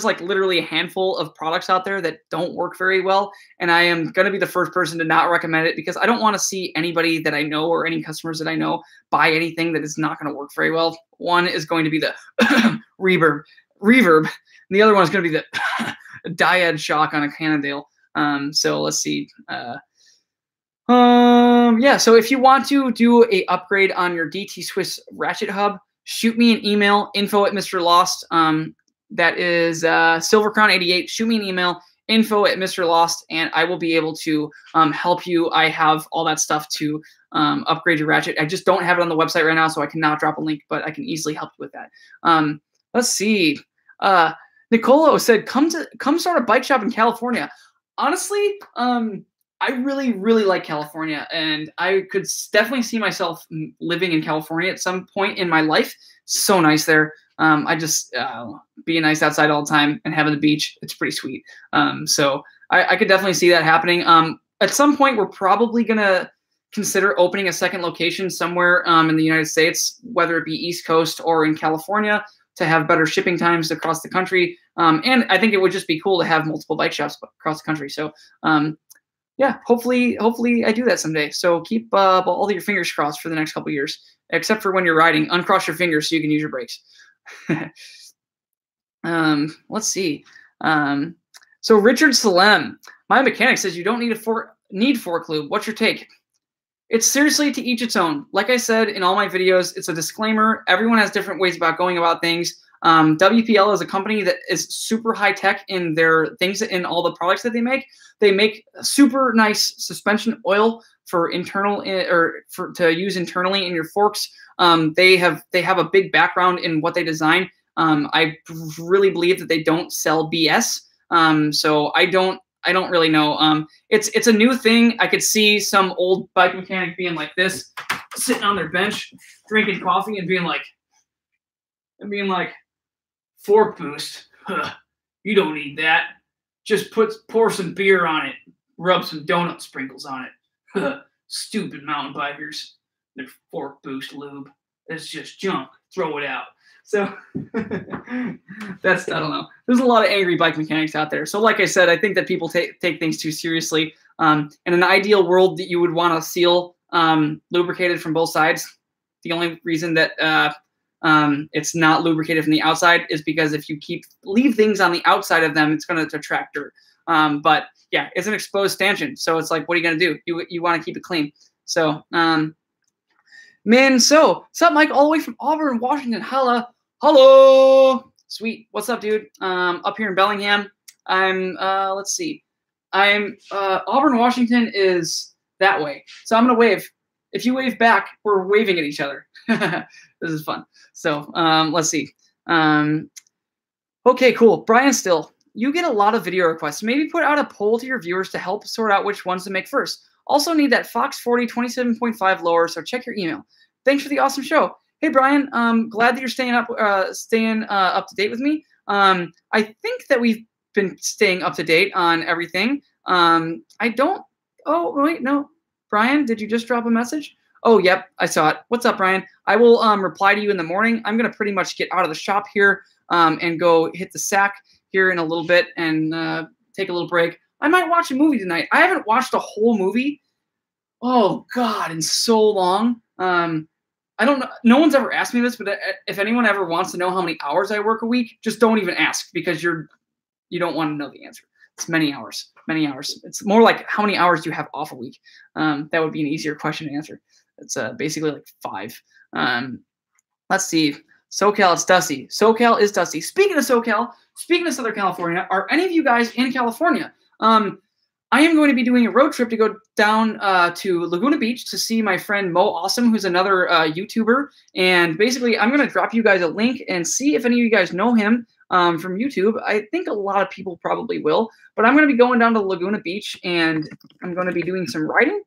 like literally a handful of products out there that don't work very well, and I am gonna be the first person to not recommend it because I don't want to see anybody that I know or any customers that I know buy anything that is not going to work very well. One is going to be the reverb, and the other one is going to be the Dyad shock on a Cannondale. So let's see. Yeah, so if you want to do a upgrade on your DT Swiss ratchet hub, shoot me an email, info@Mr. Lost. That is Silver Crown 88. Shoot me an email, info@Mr. Lost, and I will be able to help you. I have all that stuff to upgrade your ratchet. I just don't have it on the website right now, so I cannot drop a link, but I can easily help you with that. Let's see. Nicolo said, come start a bike shop in California. Honestly, I really, really like California, and I could definitely see myself living in California at some point in my life. So nice there. I just being nice outside all the time and having the beach. It's pretty sweet. So I could definitely see that happening. At some point, we're probably going to consider opening a second location somewhere in the United States, whether it be East Coast or in California, to have better shipping times across the country. And I think it would just be cool to have multiple bike shops across the country. So yeah, hopefully I do that someday. So keep all of your fingers crossed for the next couple of years, except for when you're riding. Uncross your fingers so you can use your brakes. Let's see. So Richard Salem, my mechanic says you don't need fork lube. What's your take? It's seriously to each its own. Like I said in all my videos, it's a disclaimer. Everyone has different ways about going about things. WPL is a company that is super high tech in their things, in all the products that they make. They make super nice suspension oil for internal to use internally in your forks. They have a big background in what they design. I really believe that they don't sell BS. So I don't really know. It's a new thing. I could see some old bike mechanic being like this, sitting on their bench, drinking coffee and being like, fork boost. Huh, you don't need that. Just pour some beer on it. Rub some donut sprinkles on it. Huh, stupid mountain bikers. Their fork boost lube. It's just junk. Throw it out. So that's, I don't know. There's a lot of angry bike mechanics out there. So like I said, I think that people take things too seriously. In an ideal world that you would want to seal lubricated from both sides. The only reason that it's not lubricated from the outside is because if you leave things on the outside of them, it's going to attract dirt. But yeah, it's an exposed stanchion. So it's like, what are you going to do? You want to keep it clean. So, what's up, Mike? All the way from Auburn, Washington. Hello. Sweet. What's up, dude? Up here in Bellingham. Let's see. Auburn, Washington is that way. So I'm going to wave. If you wave back, we're waving at each other. This is fun. So let's see. Okay, cool. Brian Still, you get a lot of video requests. Maybe put out a poll to your viewers to help sort out which ones to make first. Also need that Fox 40 27.5 lower, so check your email. Thanks for the awesome show. Hey, Brian, glad that you're staying up to date with me. I think that we've been staying up to date on everything. Oh, wait, no. Brian, did you just drop a message? Oh, yep, I saw it. What's up, Brian? I will reply to you in the morning. I'm going to pretty much get out of the shop here and go hit the sack here in a little bit and take a little break. I might watch a movie tonight. I haven't watched a whole movie, oh, God, in so long. I don't know. No one's ever asked me this, but if anyone ever wants to know how many hours I work a week, just don't even ask because you don't want to know the answer. It's many hours. It's more like how many hours do you have off a week? That would be an easier question to answer. It's basically like 5. Let's see. SoCal, it's dusty. SoCal is dusty. Speaking of SoCal, speaking of Southern California, are any of you guys in California? I am going to be doing a road trip to go down to Laguna Beach to see my friend Mo Awesome, who's another YouTuber. And basically, I'm going to drop you guys a link and see if any of you guys know him from YouTube. I think a lot of people probably will. But I'm going to be going down to Laguna Beach, and I'm going to be doing some riding.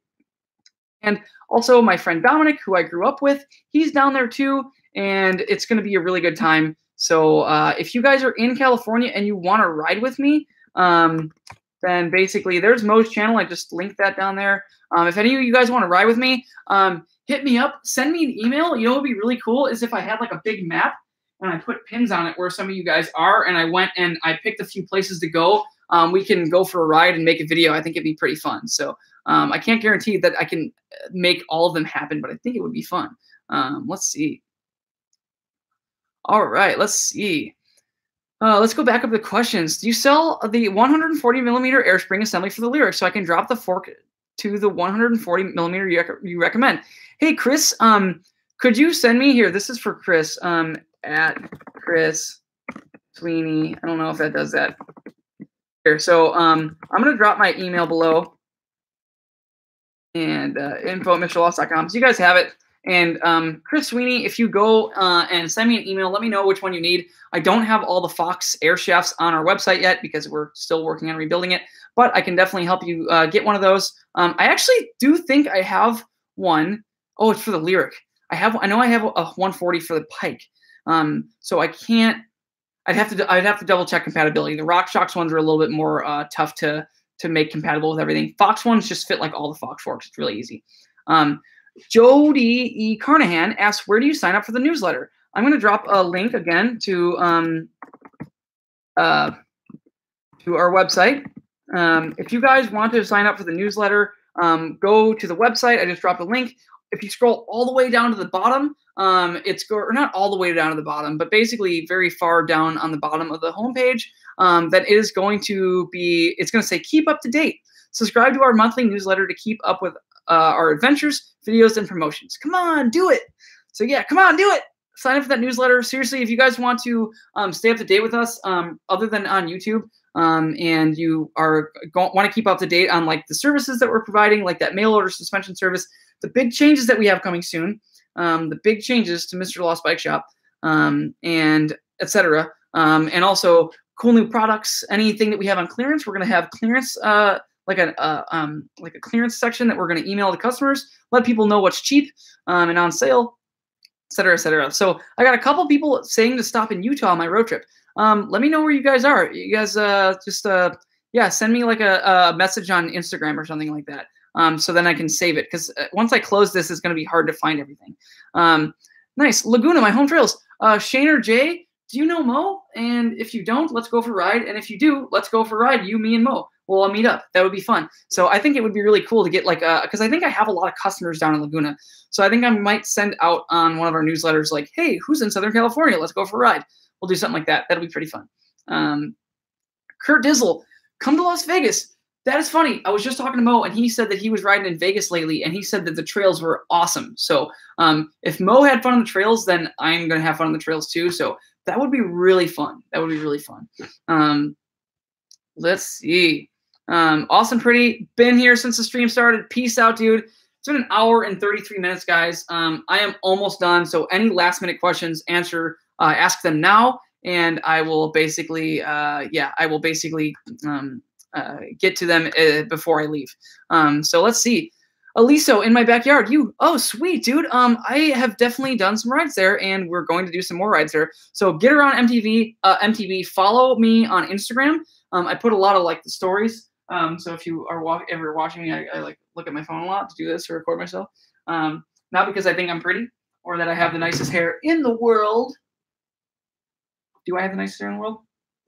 And also my friend Dominic, who I grew up with, he's down there too. And it's going to be a really good time. So if you guys are in California and you want to ride with me, then basically there's Mo's channel. I just linked that down there. If any of you guys want to ride with me, hit me up. Send me an email. You know what would be really cool is if I had like a big map and I put pins on it where some of you guys are, and I went and I picked a few places to go. We can go for a ride and make a video. I think it'd be pretty fun. So I can't guarantee that I can make all of them happen, but I think it would be fun. Let's see. All right, let's see. Let's go back up to the questions. Do you sell the 140 millimeter air spring assembly for the Lyric so I can drop the fork to the 140 millimeter you recommend? Hey, Chris, could you send me here? This is for Chris, at Chris Sweeney. I don't know if that does that. Here, so I'm going to drop my email below and info@mrloss.com. So you guys have it. And Chris Sweeney, if you go and send me an email, let me know which one you need. I don't have all the Fox air shafts on our website yet because we're still working on rebuilding it, but I can definitely help you get one of those. I actually do think I have one. Oh, it's for the Lyric. I know I have a 140 for the Pike. So I can't. I'd have to double check compatibility. The RockShox ones are a little bit more tough to make compatible with everything. Fox ones just fit like all the Fox forks. It's really easy. Jody E. Carnahan asks, where do you sign up for the newsletter? I'm going to drop a link again to our website. If you guys want to sign up for the newsletter, go to the website. I just dropped a link. If you scroll all the way down to the bottom, or not all the way down to the bottom, but basically very far down on the bottom of the homepage, that is going to be, it's going to say keep up to date. Subscribe to our monthly newsletter to keep up with our adventures, videos, and promotions. Come on, do it. So yeah, come on, do it. Sign up for that newsletter. Seriously, if you guys want to stay up to date with us, other than on YouTube, and you want to keep up to date on like the services that we're providing, like that mail order suspension service, the big changes that we have coming soon, the big changes to Mr. Lost Bike Shop, and etc. And also cool new products. Anything that we have on clearance, we're going to have clearance. Like a clearance section that we're going to email the customers, let people know what's cheap and on sale, et cetera, et cetera. So I got a couple people saying to stop in Utah on my road trip. Let me know where you guys are. You guys send me like a message on Instagram or something like that. So then I can save it, because once I close this, it's going to be hard to find everything. Nice. Laguna, my home trails. Shane or Jay, do you know Mo? And if you don't, let's go for a ride. And if you do, let's go for a ride, you, me, and Mo. We'll all meet up. That would be fun. So I think it would be really cool to get like because I think I have a lot of customers down in Laguna. So I think I might send out on one of our newsletters like, hey, who's in Southern California? Let's go for a ride. We'll do something like that. That'll be pretty fun. Kurt Dizzle, come to Las Vegas. That is funny. I was just talking to Mo, and he said that he was riding in Vegas lately, and he said that the trails were awesome. So if Mo had fun on the trails, then I'm going to have fun on the trails too. So that would be really fun. That would be really fun. Let's see. Awesome, pretty. Been here since the stream started. Peace out, dude. It's been an hour and 33 minutes, guys. I am almost done. So any last minute questions, ask them now, and I will basically, get to them before I leave. So let's see. Aliso, in my backyard. Oh, sweet, dude. I have definitely done some rides there, and we're going to do some more rides there. So get around MTV. Follow me on Instagram. I put a lot of like the stories. So if you are ever watching me, I like look at my phone a lot to do this, to record myself. Not because I think I'm pretty or that I have the nicest hair in the world. Do I have the nicest hair in the world?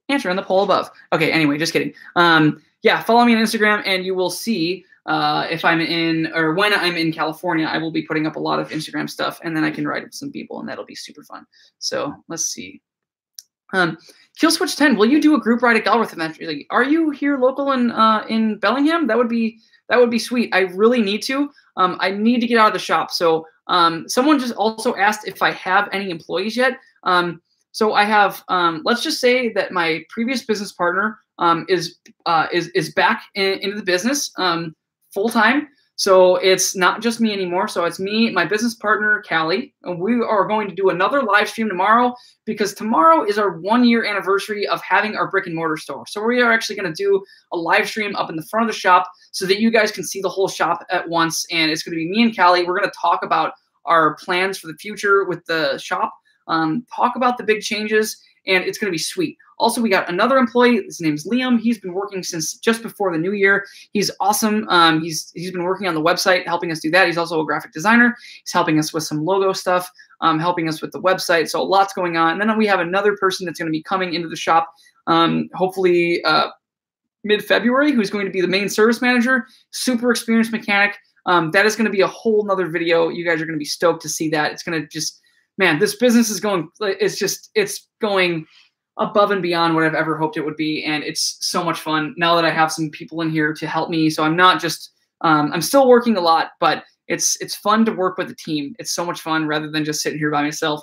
Answer in the poll above. Okay, anyway, just kidding. Yeah, follow me on Instagram, and you will see if I'm in, or when I'm in California, I will be putting up a lot of Instagram stuff, and then I can ride with some people, and that'll be super fun. So let's see. Killswitch 10, will you do a group ride at Galworth eventually? Are you here local in Bellingham? That would be sweet. I really need to. I need to get out of the shop. So someone just also asked if I have any employees yet. So I have, let's just say that my previous business partner is back into the business full time. So it's not just me anymore. So it's me, my business partner, Callie, and we are going to do another live stream tomorrow because tomorrow is our 1-year anniversary of having our brick and mortar store. So we are actually going to do a live stream up in the front of the shop so that you guys can see the whole shop at once. And it's going to be me and Callie. We're going to talk about our plans for the future with the shop, talk about the big changes, and it's going to be sweet. Also, we got another employee. His name's Liam. He's been working since just before the new year. He's awesome. He's been working on the website, helping us do that. He's also a graphic designer. He's helping us with some logo stuff, helping us with the website. So lots going on. And then we have another person that's going to be coming into the shop, hopefully mid-February, who's going to be the main service manager, super experienced mechanic. That is going to be a whole nother video. You guys are going to be stoked to see that. It's going to just, man, this business is going, it's going above and beyond what I've ever hoped it would be. And it's so much fun now that I have some people in here to help me. So I'm not just, I'm still working a lot, but it's fun to work with a team. It's so much fun rather than just sitting here by myself.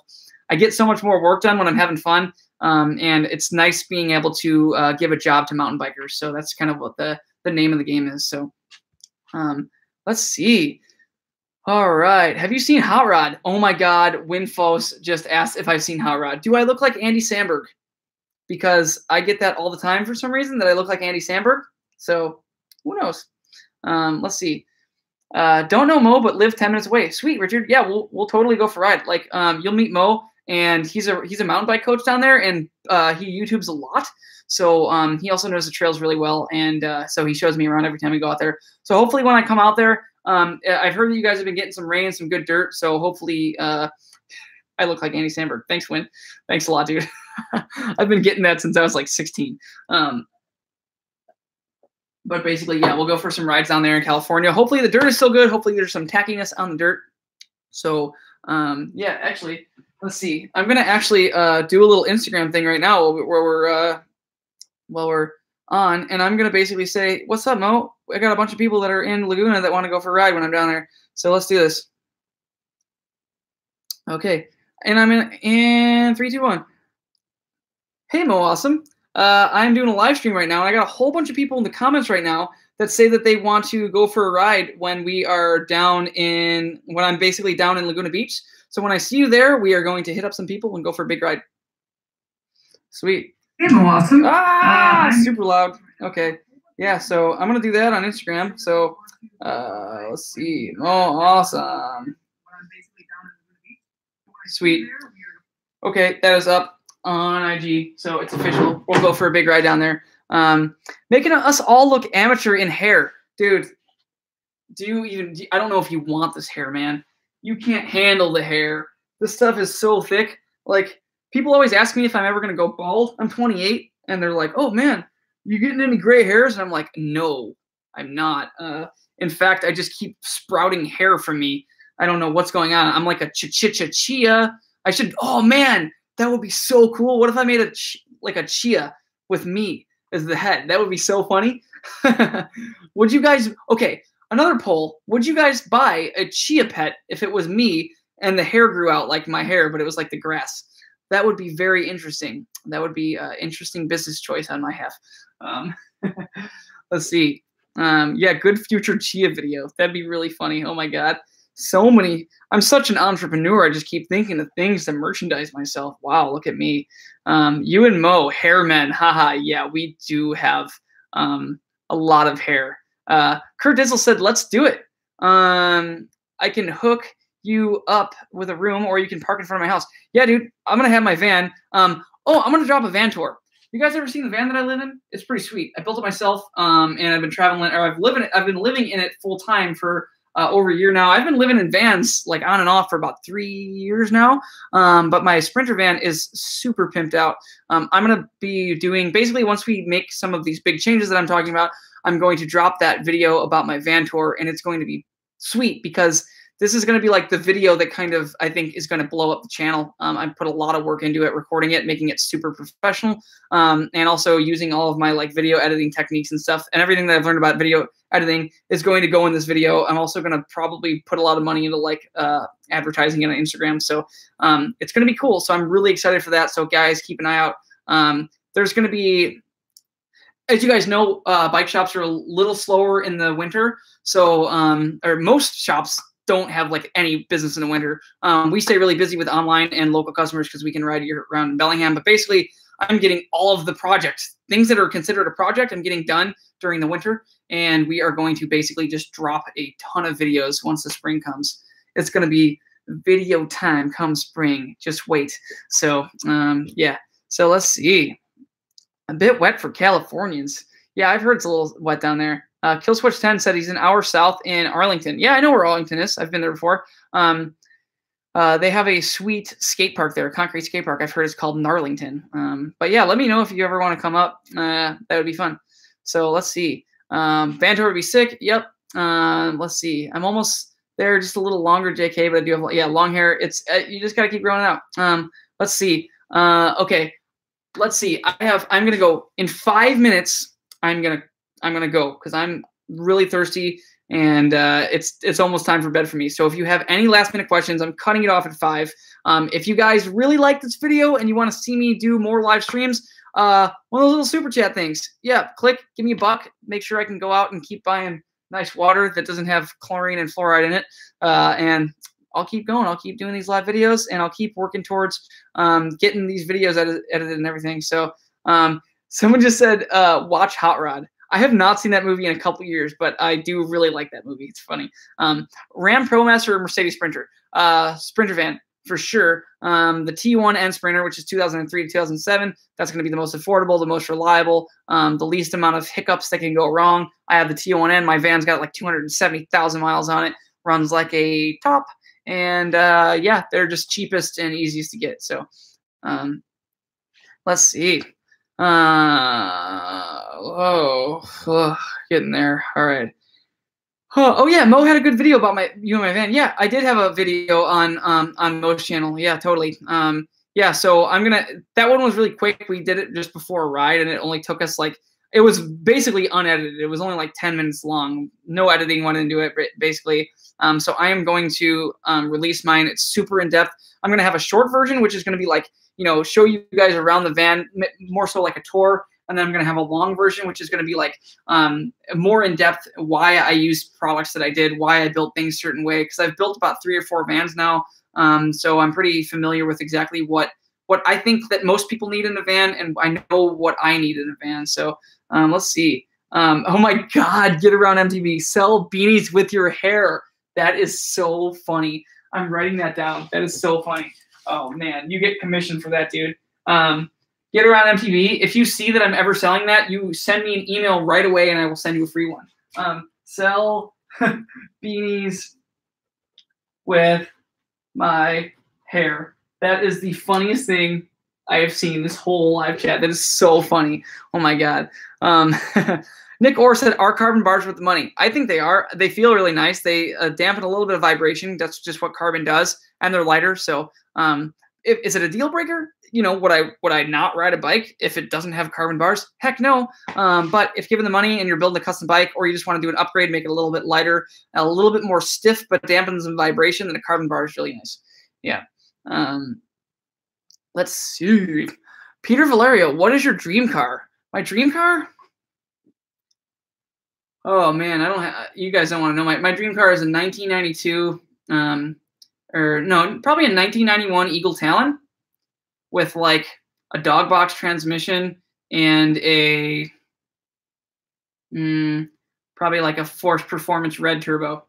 I get so much more work done when I'm having fun. And it's nice being able to give a job to mountain bikers. So that's kind of what the name of the game is. So let's see. All right. Have you seen Hot Rod? Oh my God. Winfos just asked if I've seen Hot Rod. Do I look like Andy Samberg? Because I get that all the time for some reason, that I look like Andy Samberg. So who knows? Let's see. Don't know Mo, but live 10 minutes away. Sweet, Richard. Yeah, we'll totally go for a ride. Like, you'll meet Mo, and he's a mountain bike coach down there, and he YouTubes a lot. So he also knows the trails really well, and so he shows me around every time we go out there. So hopefully when I come out there, I've heard that you guys have been getting some rain, some good dirt. So hopefully I look like Andy Samberg. Thanks, Win. Thanks a lot, dude. I've been getting that since I was like 16. But basically, yeah, we'll go for some rides down there in California. Hopefully the dirt is still good. Hopefully there's some tackiness on the dirt. So yeah, actually, let's see. I'm gonna actually do a little Instagram thing right now while we're on, and I'm gonna basically say, "What's up, Mo? I got a bunch of people that are in Laguna that want to go for a ride when I'm down there. So let's do this." Okay, and I'm in 3, 2, 1. Hey, Mo, awesome. I'm doing a live stream right now, and I got a whole bunch of people in the comments right now that say that they want to go for a ride when I'm basically down in Laguna Beach. So when I see you there, we are going to hit up some people and go for a big ride. Sweet. Hey, Mo, awesome. Super loud. Okay. Yeah, so I'm going to do that on Instagram. So let's see. Mo, awesome. Sweet. Okay, that is up on IG, so it's official. We'll go for a big ride down there. Making us all look amateur in hair. Dude, I don't know if you want this hair, man. You can't handle the hair. This stuff is so thick. Like, people always ask me if I'm ever going to go bald. I'm 28, and they're like, "Oh, man, you getting any gray hairs?" And I'm like, no, I'm not. In fact, I just keep sprouting hair from me. I don't know what's going on. I'm like a chia. Oh, man, that would be so cool. What if I made a chia with me as the head? That would be so funny. Would you guys, okay, another poll. Would you guys buy a chia pet if it was me and the hair grew out like my hair, but it was like the grass? That would be very interesting. That would be an interesting business choice on my half. Let's see. Yeah, good future chia video. That'd be really funny. Oh my God. So many. I'm such an entrepreneur. I just keep thinking of things to merchandise myself. Wow, look at me. You and Mo, hair men. Haha. Yeah, we do have a lot of hair. Kurt Dizzle said, let's do it. I can hook you up with a room, or you can park in front of my house. Yeah, dude, I'm going to have my van. I'm going to drop a van tour. You guys ever seen the van that I live in? It's pretty sweet. I built it myself, and I've been traveling, or I've been living in it full time for over a year now. I've been living in vans like on and off for about 3 years now. But my Sprinter van is super pimped out. I'm going to be doing, basically once we make some of these big changes that I'm talking about, I'm going to drop that video about my van tour, and it's going to be sweet because this is going to be like the video that kind of, I think, is going to blow up the channel. I put a lot of work into it, recording it, making it super professional, and also using all of my like video editing techniques and stuff, and everything that I've learned about video editing is going to go in this video. I'm also going to probably put a lot of money into like advertising it on Instagram. So it's going to be cool. So I'm really excited for that. So guys, keep an eye out. There's going to be, as you guys know, bike shops are a little slower in the winter. So, or most shops don't have like any business in the winter. We stay really busy with online and local customers because we can ride year round in Bellingham. But basically, I'm getting all of the projects, things that are considered a project, I'm getting done during the winter. And we are going to basically just drop a ton of videos once the spring comes. It's going to be video time come spring. Just wait. So, yeah. So let's see. A bit wet for Californians. Yeah, I've heard it's a little wet down there. Killswitch 10 said he's an hour south in Arlington. Yeah, I know where Arlington is. I've been there before. They have a sweet skate park there, a concrete skate park. I've heard it's called Narlington. But yeah, let me know if you ever want to come up. That would be fun. So let's see. Banter would be sick. Yep. Let's see. I'm almost there, just a little longer, JK, but I do have long hair. It's you just gotta keep growing it out. Let's see. Okay. Let's see. I'm gonna go in 5 minutes. I'm gonna go because I'm really thirsty and it's almost time for bed for me. So if you have any last minute questions, I'm cutting it off at 5. If you guys really like this video and you want to see me do more live streams, one of those little super chat things. Yeah, click, give me a buck. Make sure I can go out and keep buying nice water that doesn't have chlorine and fluoride in it. And I'll keep going. I'll keep doing these live videos, and I'll keep working towards getting these videos edited and everything. So someone just said, watch Hot Rod. I have not seen that movie in a couple years, but I do really like that movie. It's funny. Ram ProMaster or Mercedes Sprinter? Sprinter van, for sure. The T1 N Sprinter, which is 2003 to 2007. That's going to be the most affordable, the most reliable, the least amount of hiccups that can go wrong. I have the T1N. My van's got like 270,000 miles on it. Runs like a top. And yeah, they're just cheapest and easiest to get. So let's see. Getting there. All right. Oh yeah, Mo had a good video about you and my van. Yeah, I did have a video on Mo's channel. Yeah, totally. Yeah, so that one was really quick. We did it just before a ride, and it only took us like, it was basically unedited. It was only like 10 minutes long. No editing went into it, basically. So I am going to release mine. It's super in-depth. I'm going to have a short version, which is going to be like, show you guys around the van, more so like a tour. And then I'm going to have a long version, which is going to be like more in-depth, why I used products that I did, why I built things a certain way. Because I've built about 3 or 4 vans now. So I'm pretty familiar with exactly what I think that most people need in a van, and I know what I need in a van. So let's see. Oh my God, get around MTV. Sell beanies with your hair. That is so funny. I'm writing that down. That is so funny. Oh man, you get commission for that, dude. Get around MTV. If you see that I'm ever selling that, you send me an email right away and I will send you a free one. Sell beanies with my hair. That is the funniest thing I have seen this whole live chat. That is so funny. Oh my God. Nick Orr said, are carbon bars worth the money? I think they are. They feel really nice. They dampen a little bit of vibration. That's just what carbon does. And they're lighter. So is it a deal breaker? Would I not ride a bike if it doesn't have carbon bars? Heck no. But if given the money and you're building a custom bike, or you just want to do an upgrade, make it a little bit lighter, a little bit more stiff, but dampens some vibration, then a carbon bar is really nice. Yeah. Let's see. Peter Valerio, what is your dream car? My dream car? Oh man, you guys don't want to know. My dream car is a 1992, or no, probably a 1991 Eagle Talon with like a dog box transmission and a probably like a Force Performance red turbo.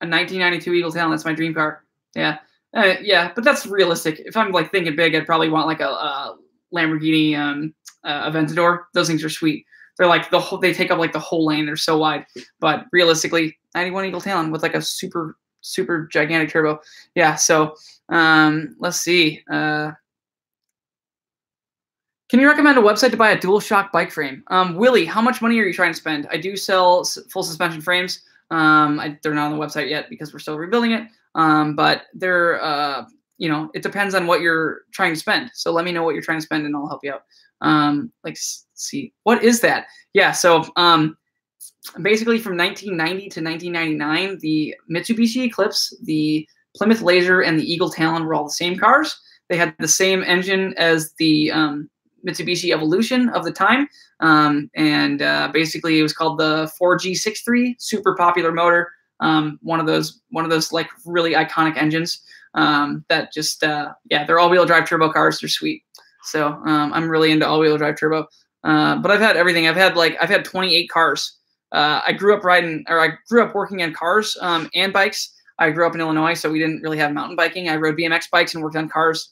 A 1992 Eagle Talon. That's my dream car. Yeah. Yeah, but that's realistic. If I'm like thinking big, I'd probably want like a Lamborghini Aventador. Those things are sweet. They're like they take up like the whole lane. They're so wide. But realistically, 91 Eagle Talon with like a super gigantic turbo. Yeah. So let's see. Can you recommend a website to buy a dual shock bike frame? Willie, how much money are you trying to spend? I do sell full suspension frames. They're not on the website yet because we're still rebuilding it. But they're, it depends on what you're trying to spend. So let me know what you're trying to spend and I'll help you out. Let's see, what is that? Yeah. So, basically from 1990 to 1999, the Mitsubishi Eclipse, the Plymouth Laser, and the Eagle Talon were all the same cars. They had the same engine as the Mitsubishi Evolution of the time. Basically it was called the 4G63, super popular motor. One of those like really iconic engines that just, they're all-wheel drive turbo cars. They're sweet. So I'm really into all-wheel drive turbo. But I've had everything. I've had 28 cars. I grew up working on cars and bikes. I grew up in Illinois, so we didn't really have mountain biking. I rode BMX bikes and worked on cars.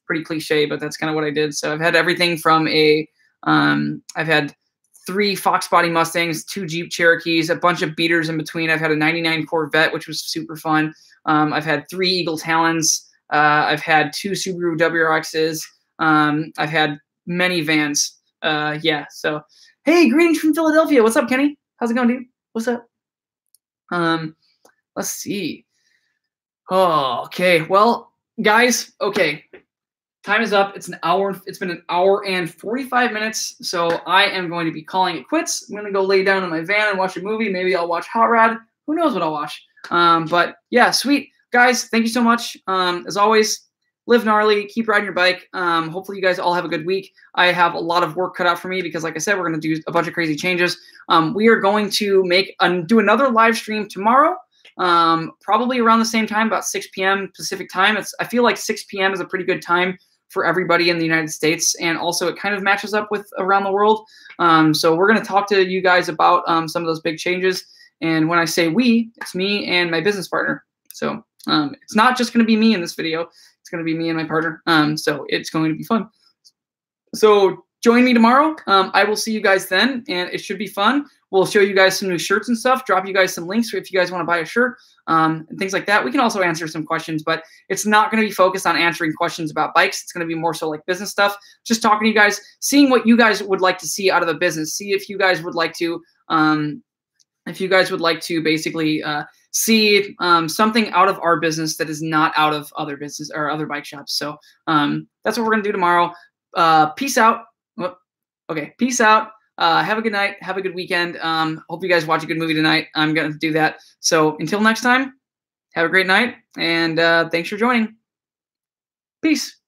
Pretty cliche, but that's kind of what I did. So I've had everything from I've had 3 Fox Body Mustangs, 2 Jeep Cherokees, a bunch of beaters in between. I've had a 99 Corvette, which was super fun. I've had 3 Eagle Talons. I've had 2 Subaru WRXs. I've had many vans. So, hey, greetings from Philadelphia. What's up, Kenny? How's it going, dude? What's up? Let's see. Oh, okay. Well, guys, okay. Time is up. It's an hour. It's been an hour and 45 minutes. So I am going to be calling it quits. I'm going to go lay down in my van and watch a movie. Maybe I'll watch Hot Rod. Who knows what I'll watch? But yeah, sweet. Guys, thank you so much. As always, live gnarly, keep riding your bike. Hopefully you guys all have a good week. I have a lot of work cut out for me because, like I said, we're going to do a bunch of crazy changes. We are going to do another live stream tomorrow, probably around the same time, about 6 p.m. Pacific time. I feel like 6 p.m. is a pretty good time for everybody in the United States, and also it kind of matches up with around the world. So we're going to talk to you guys about some of those big changes. And when I say we, it's me and my business partner. So it's not just going to be me in this video. It's going to be me and my partner. So it's going to be fun. So join me tomorrow. I will see you guys then, and it should be fun. We'll show you guys some new shirts and stuff, drop you guys some links if you guys want to buy a shirt and things like that. We can also answer some questions, but it's not going to be focused on answering questions about bikes. It's going to be more so like business stuff, just talking to you guys, seeing what you guys would like to see out of the business, see if you guys would like to basically see something out of our business that is not out of other business or other bike shops. So that's what we're going to do tomorrow. Peace out. Okay, peace out. Have a good night. Have a good weekend. Hope you guys watch a good movie tonight. I'm going to do that. So until next time, have a great night. And thanks for joining. Peace.